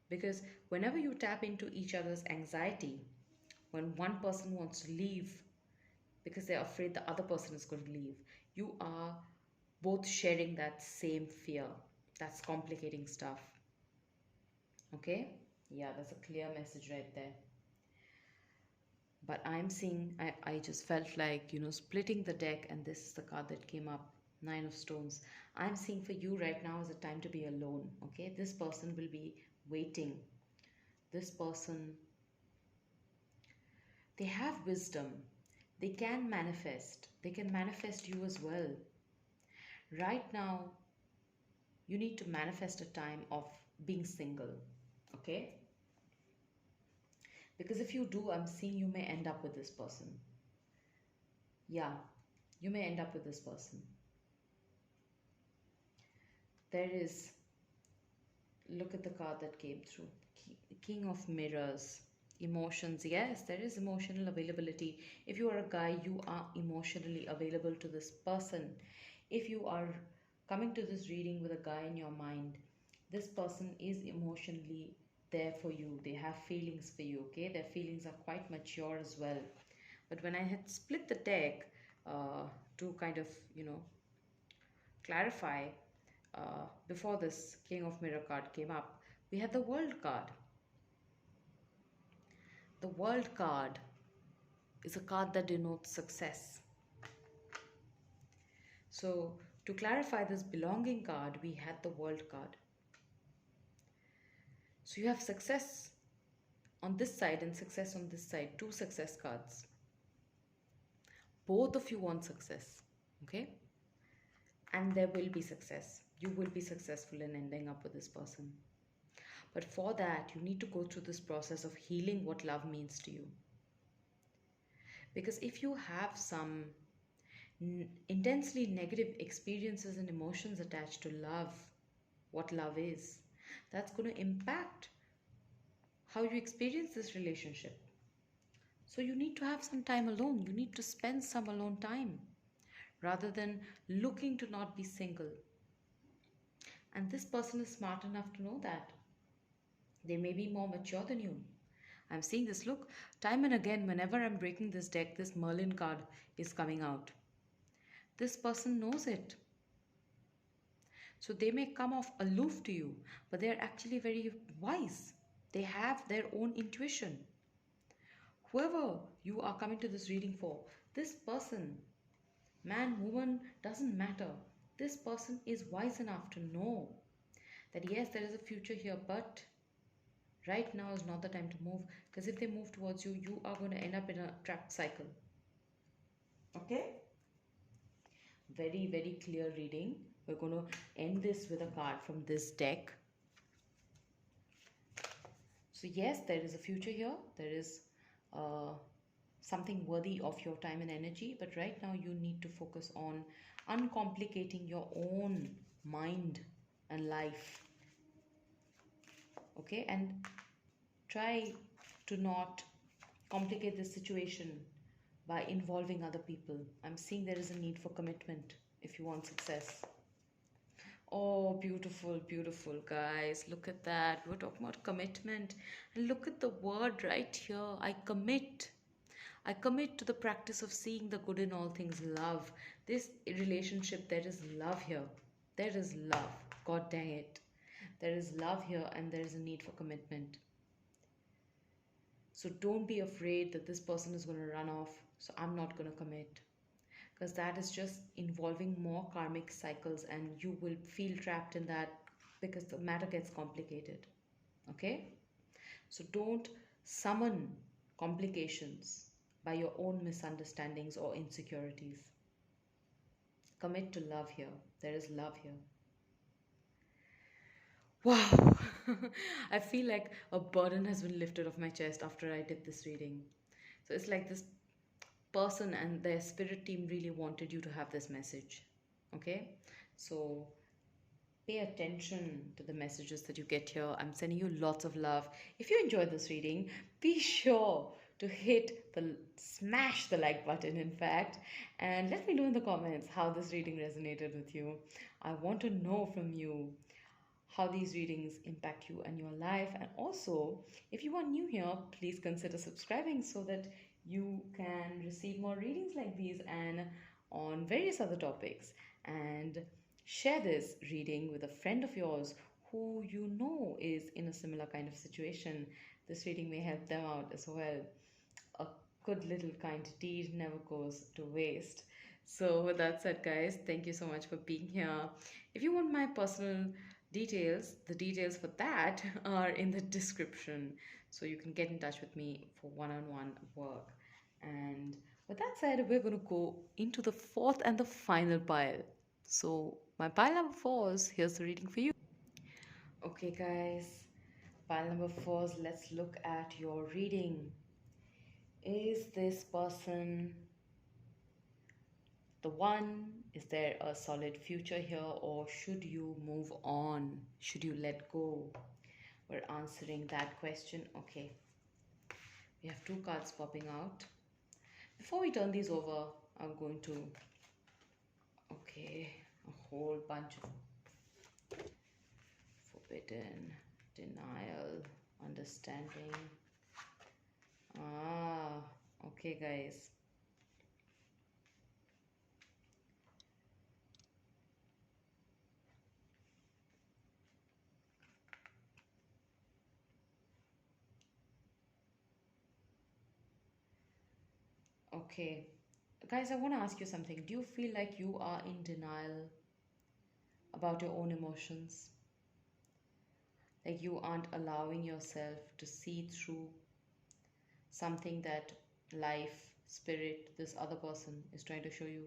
A: Because whenever you tap into each other's anxiety, when one person wants to leave because they're afraid the other person is going to leave, you are both sharing that same fear. That's complicating stuff. Okay? Yeah, that's a clear message right there. But I'm seeing, I just felt like, splitting the deck, and this is the card that came up, Nine of Stones. I'm seeing for you right now is a time to be alone. Okay? This person will be waiting. This person, they have wisdom. They can manifest. They can manifest you as well. Right now, you need to manifest a time of being single. Okay? Because if you do, I'm seeing you may end up with this person. Yeah, you may end up with this person. There is, look at the card that came through. King of Mirrors. Emotions. Yes, there is emotional availability. If you are a guy, you are emotionally available to this person. If you are coming to this reading with a guy in your mind, this person is emotionally there for you. They have feelings for you, okay? Their feelings are quite mature as well. But when I had split the deck to kind of, clarify, before this King of Mirror card came up, we had the World card. The World card is a card that denotes success. So, to clarify this belonging card, we had the World card. So, you have success on this side and success on this side, two success cards. Both of you want success, okay? And there will be success. You will be successful in ending up with this person. But for that, you need to go through this process of healing what love means to you. Because if you have some intensely negative experiences and emotions attached to love, what love is, that's going to impact how you experience this relationship. So you need to have some time alone. You need to spend some alone time rather than looking to not be single. And this person is smart enough to know that. They may be more mature than you. I'm seeing this. Look, time and again, whenever I'm breaking this deck, this Merlin card is coming out. This person knows it. So they may come off aloof to you, but they're actually very wise. They have their own intuition. Whoever you are coming to this reading for, this person, man, woman, doesn't matter. This person is wise enough to know that yes, there is a future here, but right now is not the time to move, because if they move towards you, you are going to end up in a trapped cycle. Okay? Very, very clear reading. We're going to end this with a card from this deck. So yes, there is a future here. There is something worthy of your time and energy. But right now you need to focus on uncomplicating your own mind and life. Okay? And try to not complicate the situation by involving other people. I'm seeing there is a need for commitment if you want success. Oh, beautiful, beautiful, guys. Look at that. We're talking about commitment. And look at the word right here. I commit. I commit to the practice of seeing the good in all things. Love. This relationship, there is love here. There is love. God dang it. There is love here and there is a need for commitment. So don't be afraid that this person is going to run off. So I'm not going to commit, because that is just involving more karmic cycles and you will feel trapped in that because the matter gets complicated. Okay? So don't summon complications by your own misunderstandings or insecurities. Commit to love here. There is love here. Wow. I feel like a burden has been lifted off my chest after I did this reading. So it's like this person and their spirit team really wanted you to have this message. Okay? So pay attention to the messages that you get here. I'm sending you lots of love. If you enjoyed this reading, be sure to smash the like button, in fact, and let me know in the comments how this reading resonated with you. I want to know from you how these readings impact you and your life. And also, if you are new here, please consider subscribing so that you can receive more readings like these and on various other topics. And share this reading with a friend of yours who you know is in a similar kind of situation. This reading may help them out as well. A good little kind deed never goes to waste. So, with that said, guys, thank you so much for being here. If you want my personal details, the details for that are in the description. So, you can get in touch with me for one-on-one work. And with that said, we're going to go into the fourth and the final pile. So, my pile number 4 is here's the reading for you. Okay, guys, pile number 4 is let's look at your reading. Is this person the one? Is there a solid future here, or should you move on? Should you let go? We're answering that question. Okay, we have two cards popping out. Before we turn these over, I'm going to, okay, a whole bunch of forbidden, denial, understanding. Ah, okay, guys. Okay, guys, I want to ask you something. Do you feel like you are in denial about your own emotions? Like you aren't allowing yourself to see through something that life, spirit, this other person is trying to show you?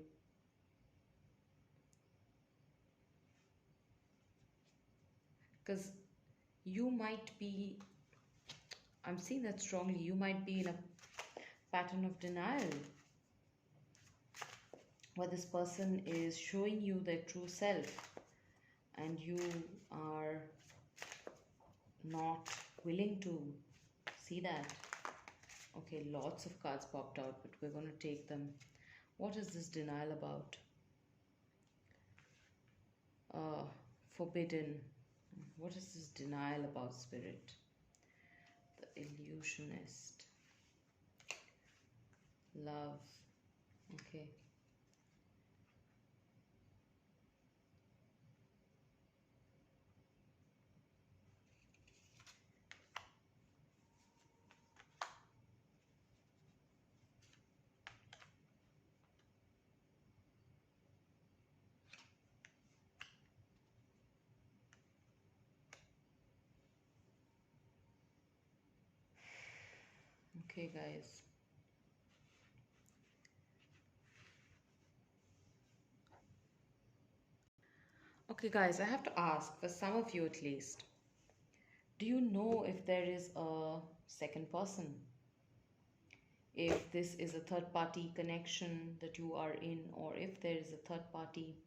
A: Because you might be, I'm seeing that strongly, you might be in a pattern of denial where this person is showing you their true self and you are not willing to see that. Okay, lots of cards popped out, but we're going to take them. What is this denial about? Uh, Forbidden. What is this denial about, spirit? The illusionist. Love. Okay. Okay, guys. Okay, guys, I have to ask, for some of you at least, do you know if there is a second person? If this is a third party connection that you are in, or if there is a third party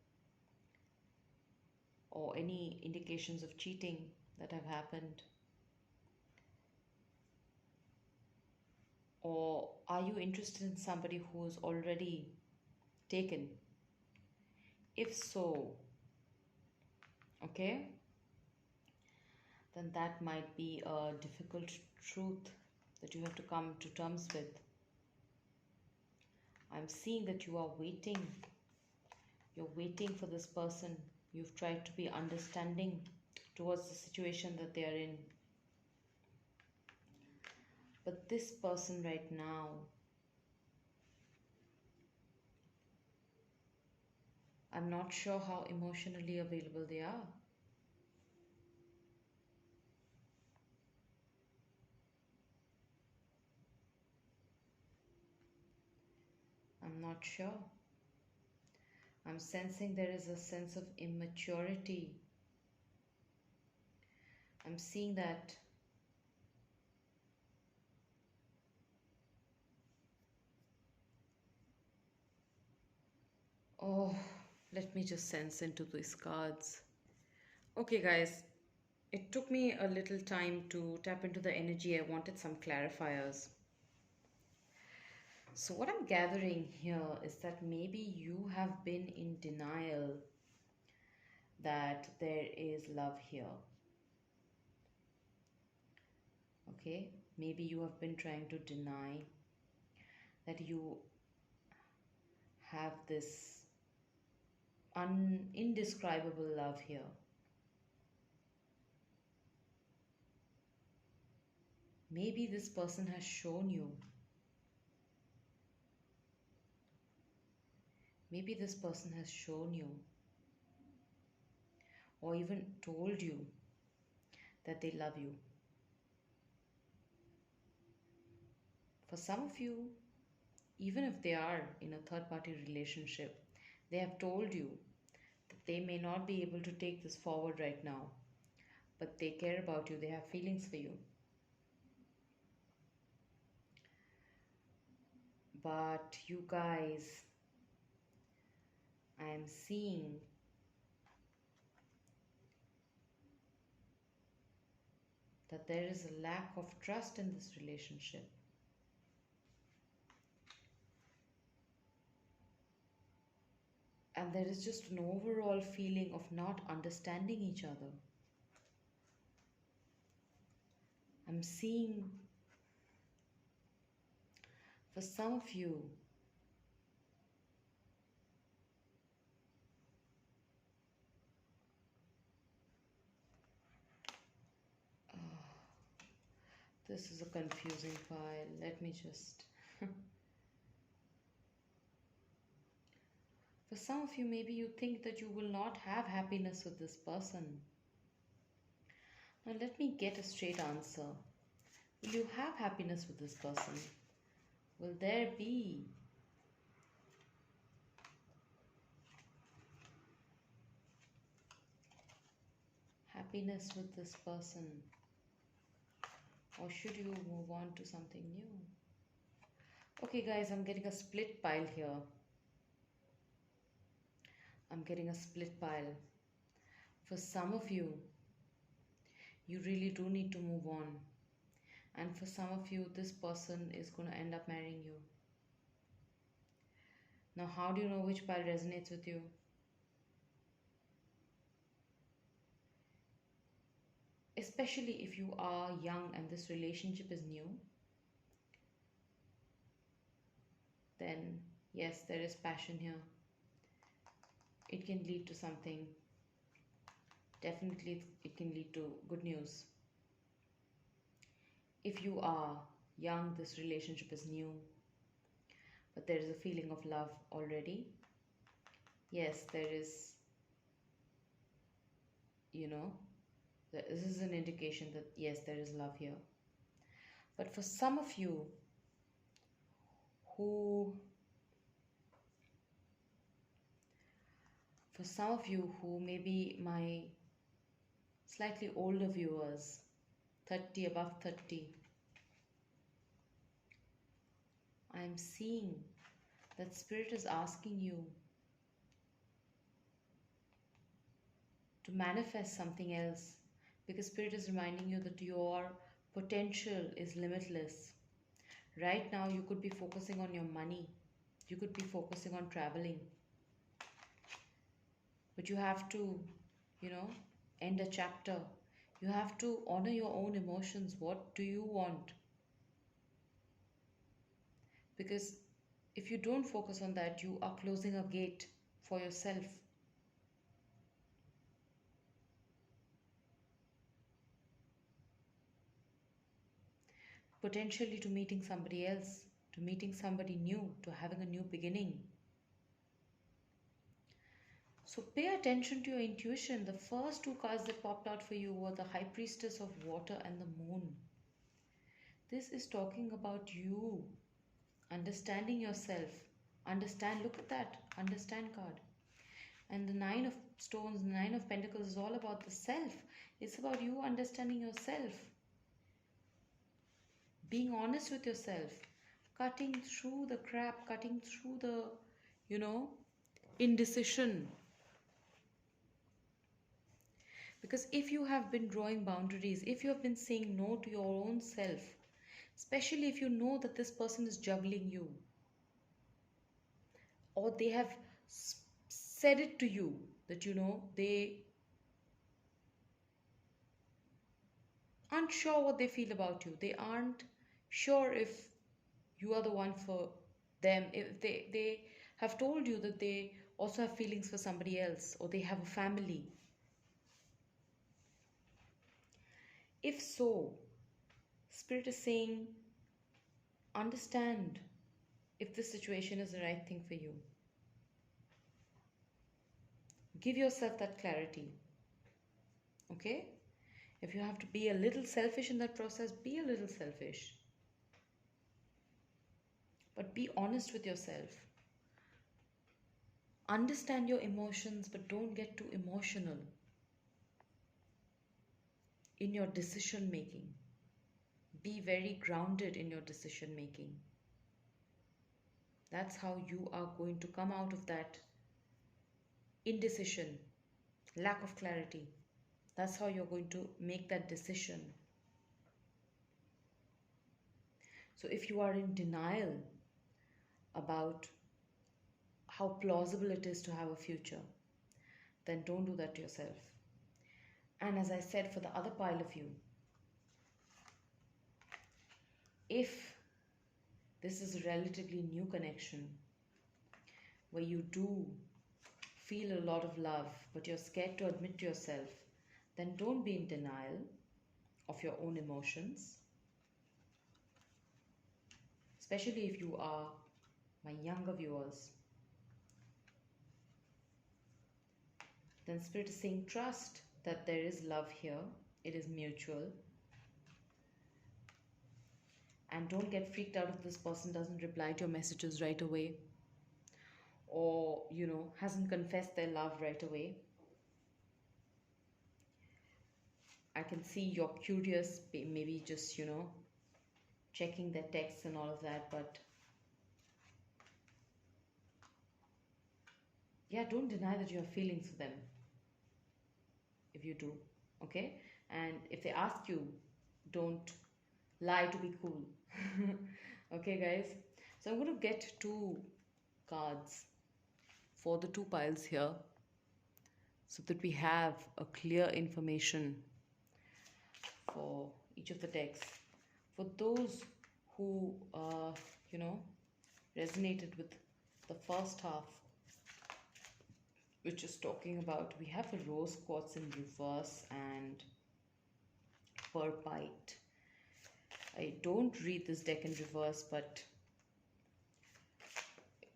A: or any indications of cheating that have happened? Or are you interested in somebody who is already taken? If so, okay, then that might be a difficult truth that you have to come to terms with. I'm seeing that you are waiting. You're waiting for this person. You've tried to be understanding towards the situation that they are in. But this person right now, I'm not sure how emotionally available they are. I'm not sure. I'm sensing there is a sense of immaturity. I'm seeing that oh, let me just sense into these cards. Okay, guys, it took me a little time to tap into the energy. I wanted some clarifiers. So, what I'm gathering here is that maybe you have been in denial that there is love here. Okay, maybe you have been trying to deny that you have this indescribable love here. Maybe this person has shown you. Maybe this person has shown you or even told you that they love you. For some of you, even if they are in a third party relationship, they have told you that they may not be able to take this forward right now, but they care about you, they have feelings for you. But you guys I am seeing that there is a lack of trust in this relationship. And there is just an overall feeling of not understanding each other. I'm seeing for some of you, this is a confusing file. Let me just. For some of you, maybe you think that you will not have happiness with this person. Now, let me get a straight answer. Will you have happiness with this person? Will there be happiness with this person? Or should you move on to something new? Okay, guys, I'm getting a split pile here. I'm getting a split pile. For some of you, you really do need to move on. And for some of you, this person is going to end up marrying you. Now, how do you know which pile resonates with you? Especially if you are young and this relationship is new, then yes, there is passion here. It can lead to something. Definitely, it can lead to good news. If you are young, this relationship is new, but there is a feeling of love already. Yes, there is, this is an indication that yes, there is love here. But for some of you who maybe my slightly older viewers, 30, above 30, I am seeing that Spirit is asking you to manifest something else, because Spirit is reminding you that your potential is limitless. Right now, you could be focusing on your money, you could be focusing on traveling, but you have to, end a chapter. You have to honor your own emotions. What do you want? Because if you don't focus on that, you are closing a gate for yourself. Potentially to meeting somebody else, to meeting somebody new, to having a new beginning. So pay attention to your intuition. The first two cards that popped out for you were the High Priestess of Water and the Moon. This is talking about you understanding yourself. Understand, look at that, understand card. And the Nine of Stones, Nine of Pentacles is all about the self. It's about you understanding yourself. Being honest with yourself. Cutting through the crap, cutting through the, indecision. Because if you have been drawing boundaries, if you have been saying no to your own self, especially if you know that this person is juggling you, or they have said it to you that they aren't sure what they feel about you, they aren't sure if you are the one for them, if they have told you that they also have feelings for somebody else, or they have a family. If so, Spirit is saying, understand if this situation is the right thing for you. Give yourself that clarity. Okay? If you have to be a little selfish in that process, be a little selfish. But be honest with yourself. Understand your emotions, but don't get too emotional in your decision making. Be very grounded in your decision making. That's how you are going to come out of that indecision, lack of clarity. That's how you're going to make that decision. So if you are in denial about how plausible it is to have a future, then don't do that to yourself. And as I said, for the other pile of you, if this is a relatively new connection where you do feel a lot of love, but you're scared to admit to yourself, then don't be in denial of your own emotions, especially if you are my younger viewers. Then Spirit is saying, trust that there is love here, it is mutual. And don't get freaked out if this person doesn't reply to your messages right away, or hasn't confessed their love right away. I can see you're curious, maybe just checking their texts and all of that, but yeah, don't deny that you have feelings for them if you do. Okay, and if they ask you, don't lie to be cool. Okay, guys, so I'm going to get two cards for the two piles here so that we have a clear information for each of the decks. For those who resonated with the first half, which is talking about, we have the rose quartz in reverse and purpite. I don't read this deck in reverse, but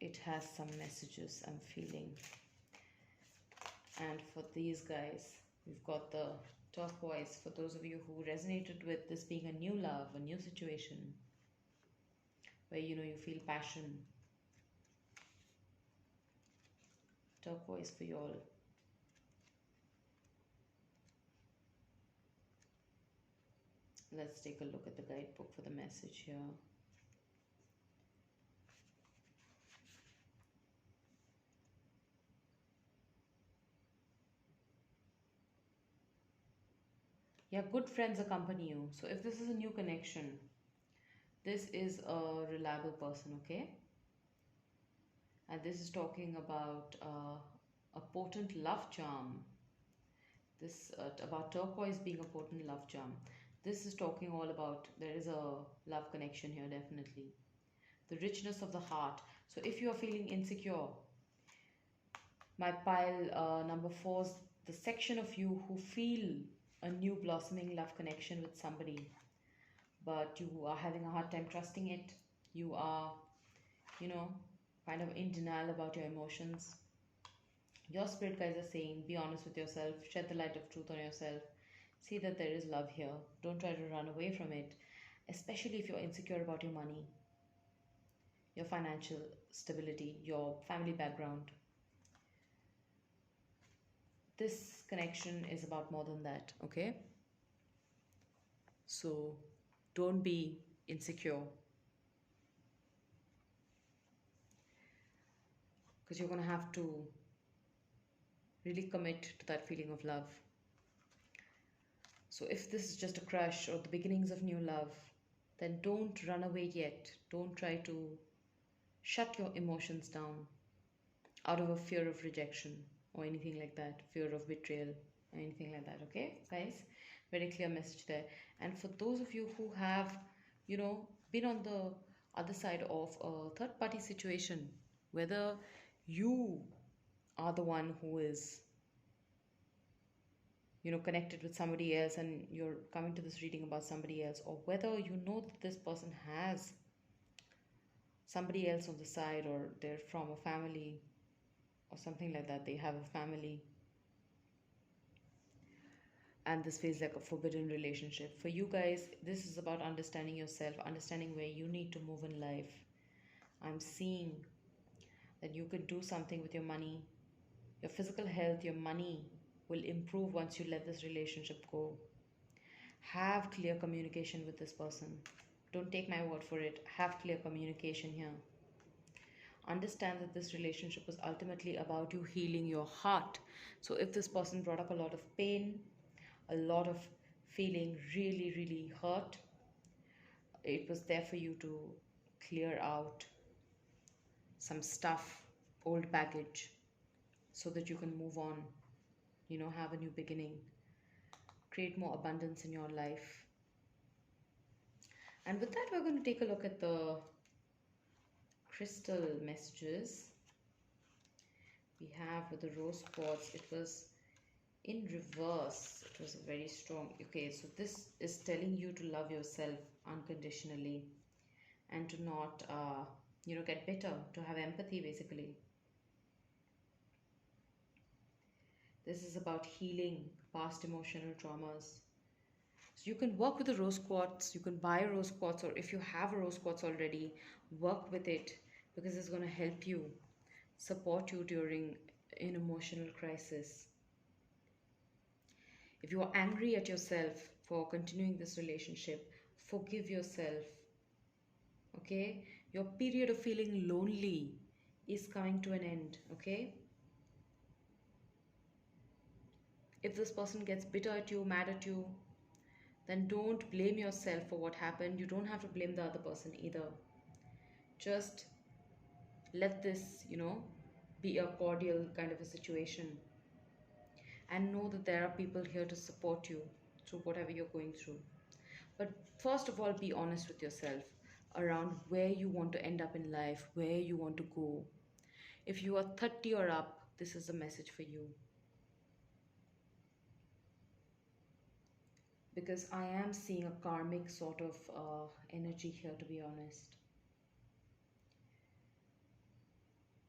A: it has some messages I'm feeling. And for these guys, we've got the turquoise. For those of you who resonated with this being a new love, a new situation, where you feel passion. Turquoise for you all. Let's take a look at the guidebook for the message here. Yeah, good friends accompany you. So if this is a new connection, this is a reliable person, okay? And this is talking about a potent love charm. This about turquoise being a potent love charm. This is talking all about, there is a love connection here, definitely. The richness of the heart. So if you are feeling insecure, my pile number 4 is the section of you who feel a new blossoming love connection with somebody, but you are having a hard time trusting it. You are, kind of in denial about your emotions. Your spirit guides are saying, be honest with yourself, shed the light of truth on yourself, see that there is love here. Don't try to run away from it, especially if you're insecure about your money, your financial stability, your family background. This connection is about more than that, okay? So don't be insecure, because you're going to have to really commit to that feeling of love. So if this is just a crush or the beginnings of new love, then don't run away yet. Don't try to shut your emotions down out of a fear of rejection or anything like that, fear of betrayal or anything like that, okay, guys? Very clear message there. And for those of you who have, been on the other side of a third party situation, whether you are the one who is connected with somebody else and you're coming to this reading about somebody else, or whether you know that this person has somebody else on the side, or they're from a family or something like that, they have a family, and this feels like a forbidden relationship. For you guys, this is about understanding yourself, understanding where you need to move in life. I'm seeing that you could do something with your money, your physical health, your money will improve once you let this relationship go. Have clear communication with this person. Don't take my word for it. Have clear communication here. Understand that this relationship was ultimately about you healing your heart. So if this person brought up a lot of pain, a lot of feeling really, really hurt, it was there for you to clear out some stuff, old baggage, so that you can move on, have a new beginning, create more abundance in your life. And with that, we're going to take a look at the crystal messages we have with the rose quartz. It was in reverse. It was very strong. Okay, so this is telling you to love yourself unconditionally and to not, get better, to have empathy basically. This is about healing past emotional traumas. So you can work with the rose quartz, you can buy a rose quartz, or if you have a rose quartz already, work with it because it's going to help you, support you during an emotional crisis. If you are angry at yourself for continuing this relationship, forgive yourself. Okay? Your period of feeling lonely is coming to an end. Okay? If this person gets bitter at you, mad at you, then don't blame yourself for what happened. You don't have to blame the other person either. Just let this, be a cordial kind of a situation. And know that there are people here to support you through whatever you're going through. But first of all, be honest with yourself around where you want to end up in life, where you want to go. If you are 30 or up, this is a message for you. Because I am seeing a karmic sort of energy here, to be honest.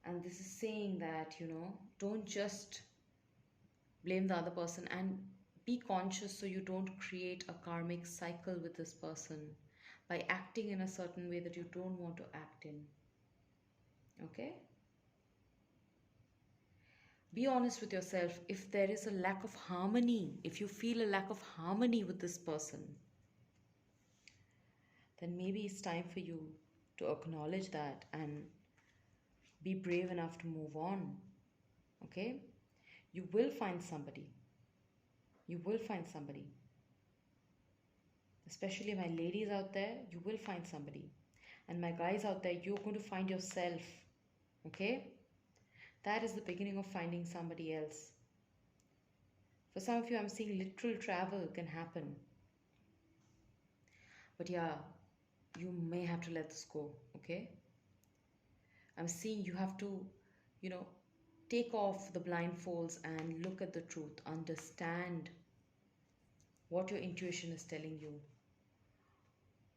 A: And this is saying that, don't just blame the other person, and be conscious so you don't create a karmic cycle with this person by acting in a certain way that you don't want to act in. Okay? Be honest with yourself. If there is a lack of harmony, if you feel a lack of harmony with this person, then maybe it's time for you to acknowledge that and be brave enough to move on. Okay? You will find somebody. You will find somebody. Especially my ladies out there, you will find somebody. And my guys out there, you're going to find yourself. Okay? That is the beginning of finding somebody else. For some of you, I'm seeing literal travel can happen. But yeah, you may have to let this go, okay? I'm seeing you have to, take off the blindfolds and look at the truth. Understand what your intuition is telling you.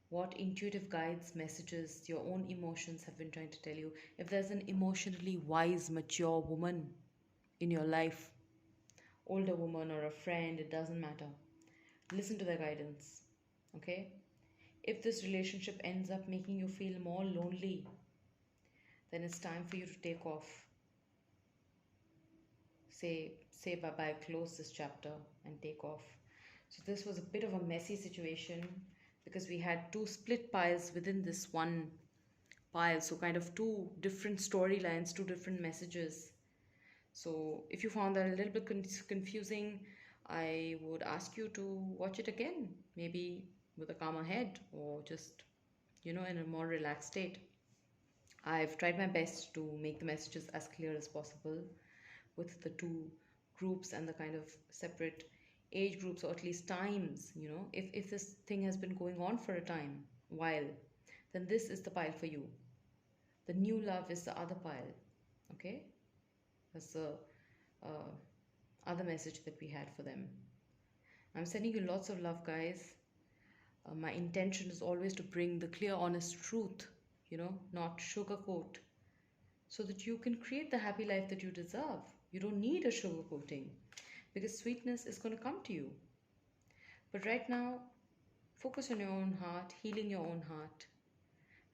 A: What intuitive guides, messages, your own emotions have been trying to tell you. If there's an emotionally wise, mature woman in your life, older woman or a friend, it doesn't matter. Listen to their guidance, okay? If this relationship ends up making you feel more lonely, then it's time for you to take off. Say bye-bye, close this chapter and take off. So this was a bit of a messy situation because we had two split piles within this one pile. So kind of two different storylines, two different messages. So if you found that a little bit confusing, I would ask you to watch it again, maybe with a calmer head or just, in a more relaxed state. I've tried my best to make the messages as clear as possible with the two groups and the kind of separate age groups, or at least times. If this thing has been going on for a while, then this is the pile for you. The new love is the other pile. Okay, that's the other message that we had for them. I'm sending you lots of love, guys. My intention is always to bring the clear, honest truth, not sugarcoat, so that you can create the happy life that you deserve. You don't need a sugarcoating because sweetness is going to come to you. But right now, focus on your own heart, healing your own heart,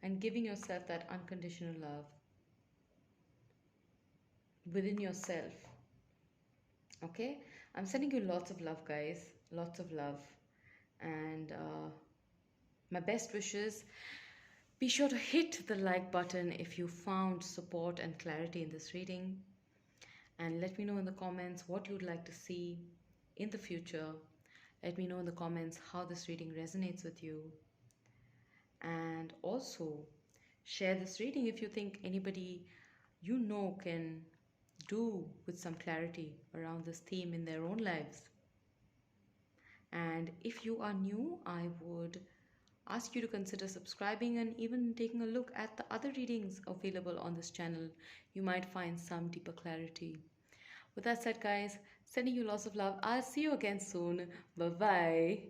A: and giving yourself that unconditional love within yourself. Okay? I'm sending you lots of love, guys. Lots of love. And my best wishes. Be sure to hit the like button if you found support and clarity in this reading. And let me know in the comments what you'd like to see in the future. Let me know in the comments how this reading resonates with you. And also share this reading if you think anybody you know can do with some clarity around this theme in their own lives. And if you are new, I would ask you to consider subscribing and even taking a look at the other readings available on this channel. You might find some deeper clarity. With that said, guys, sending you lots of love. I'll see you again soon. Bye bye.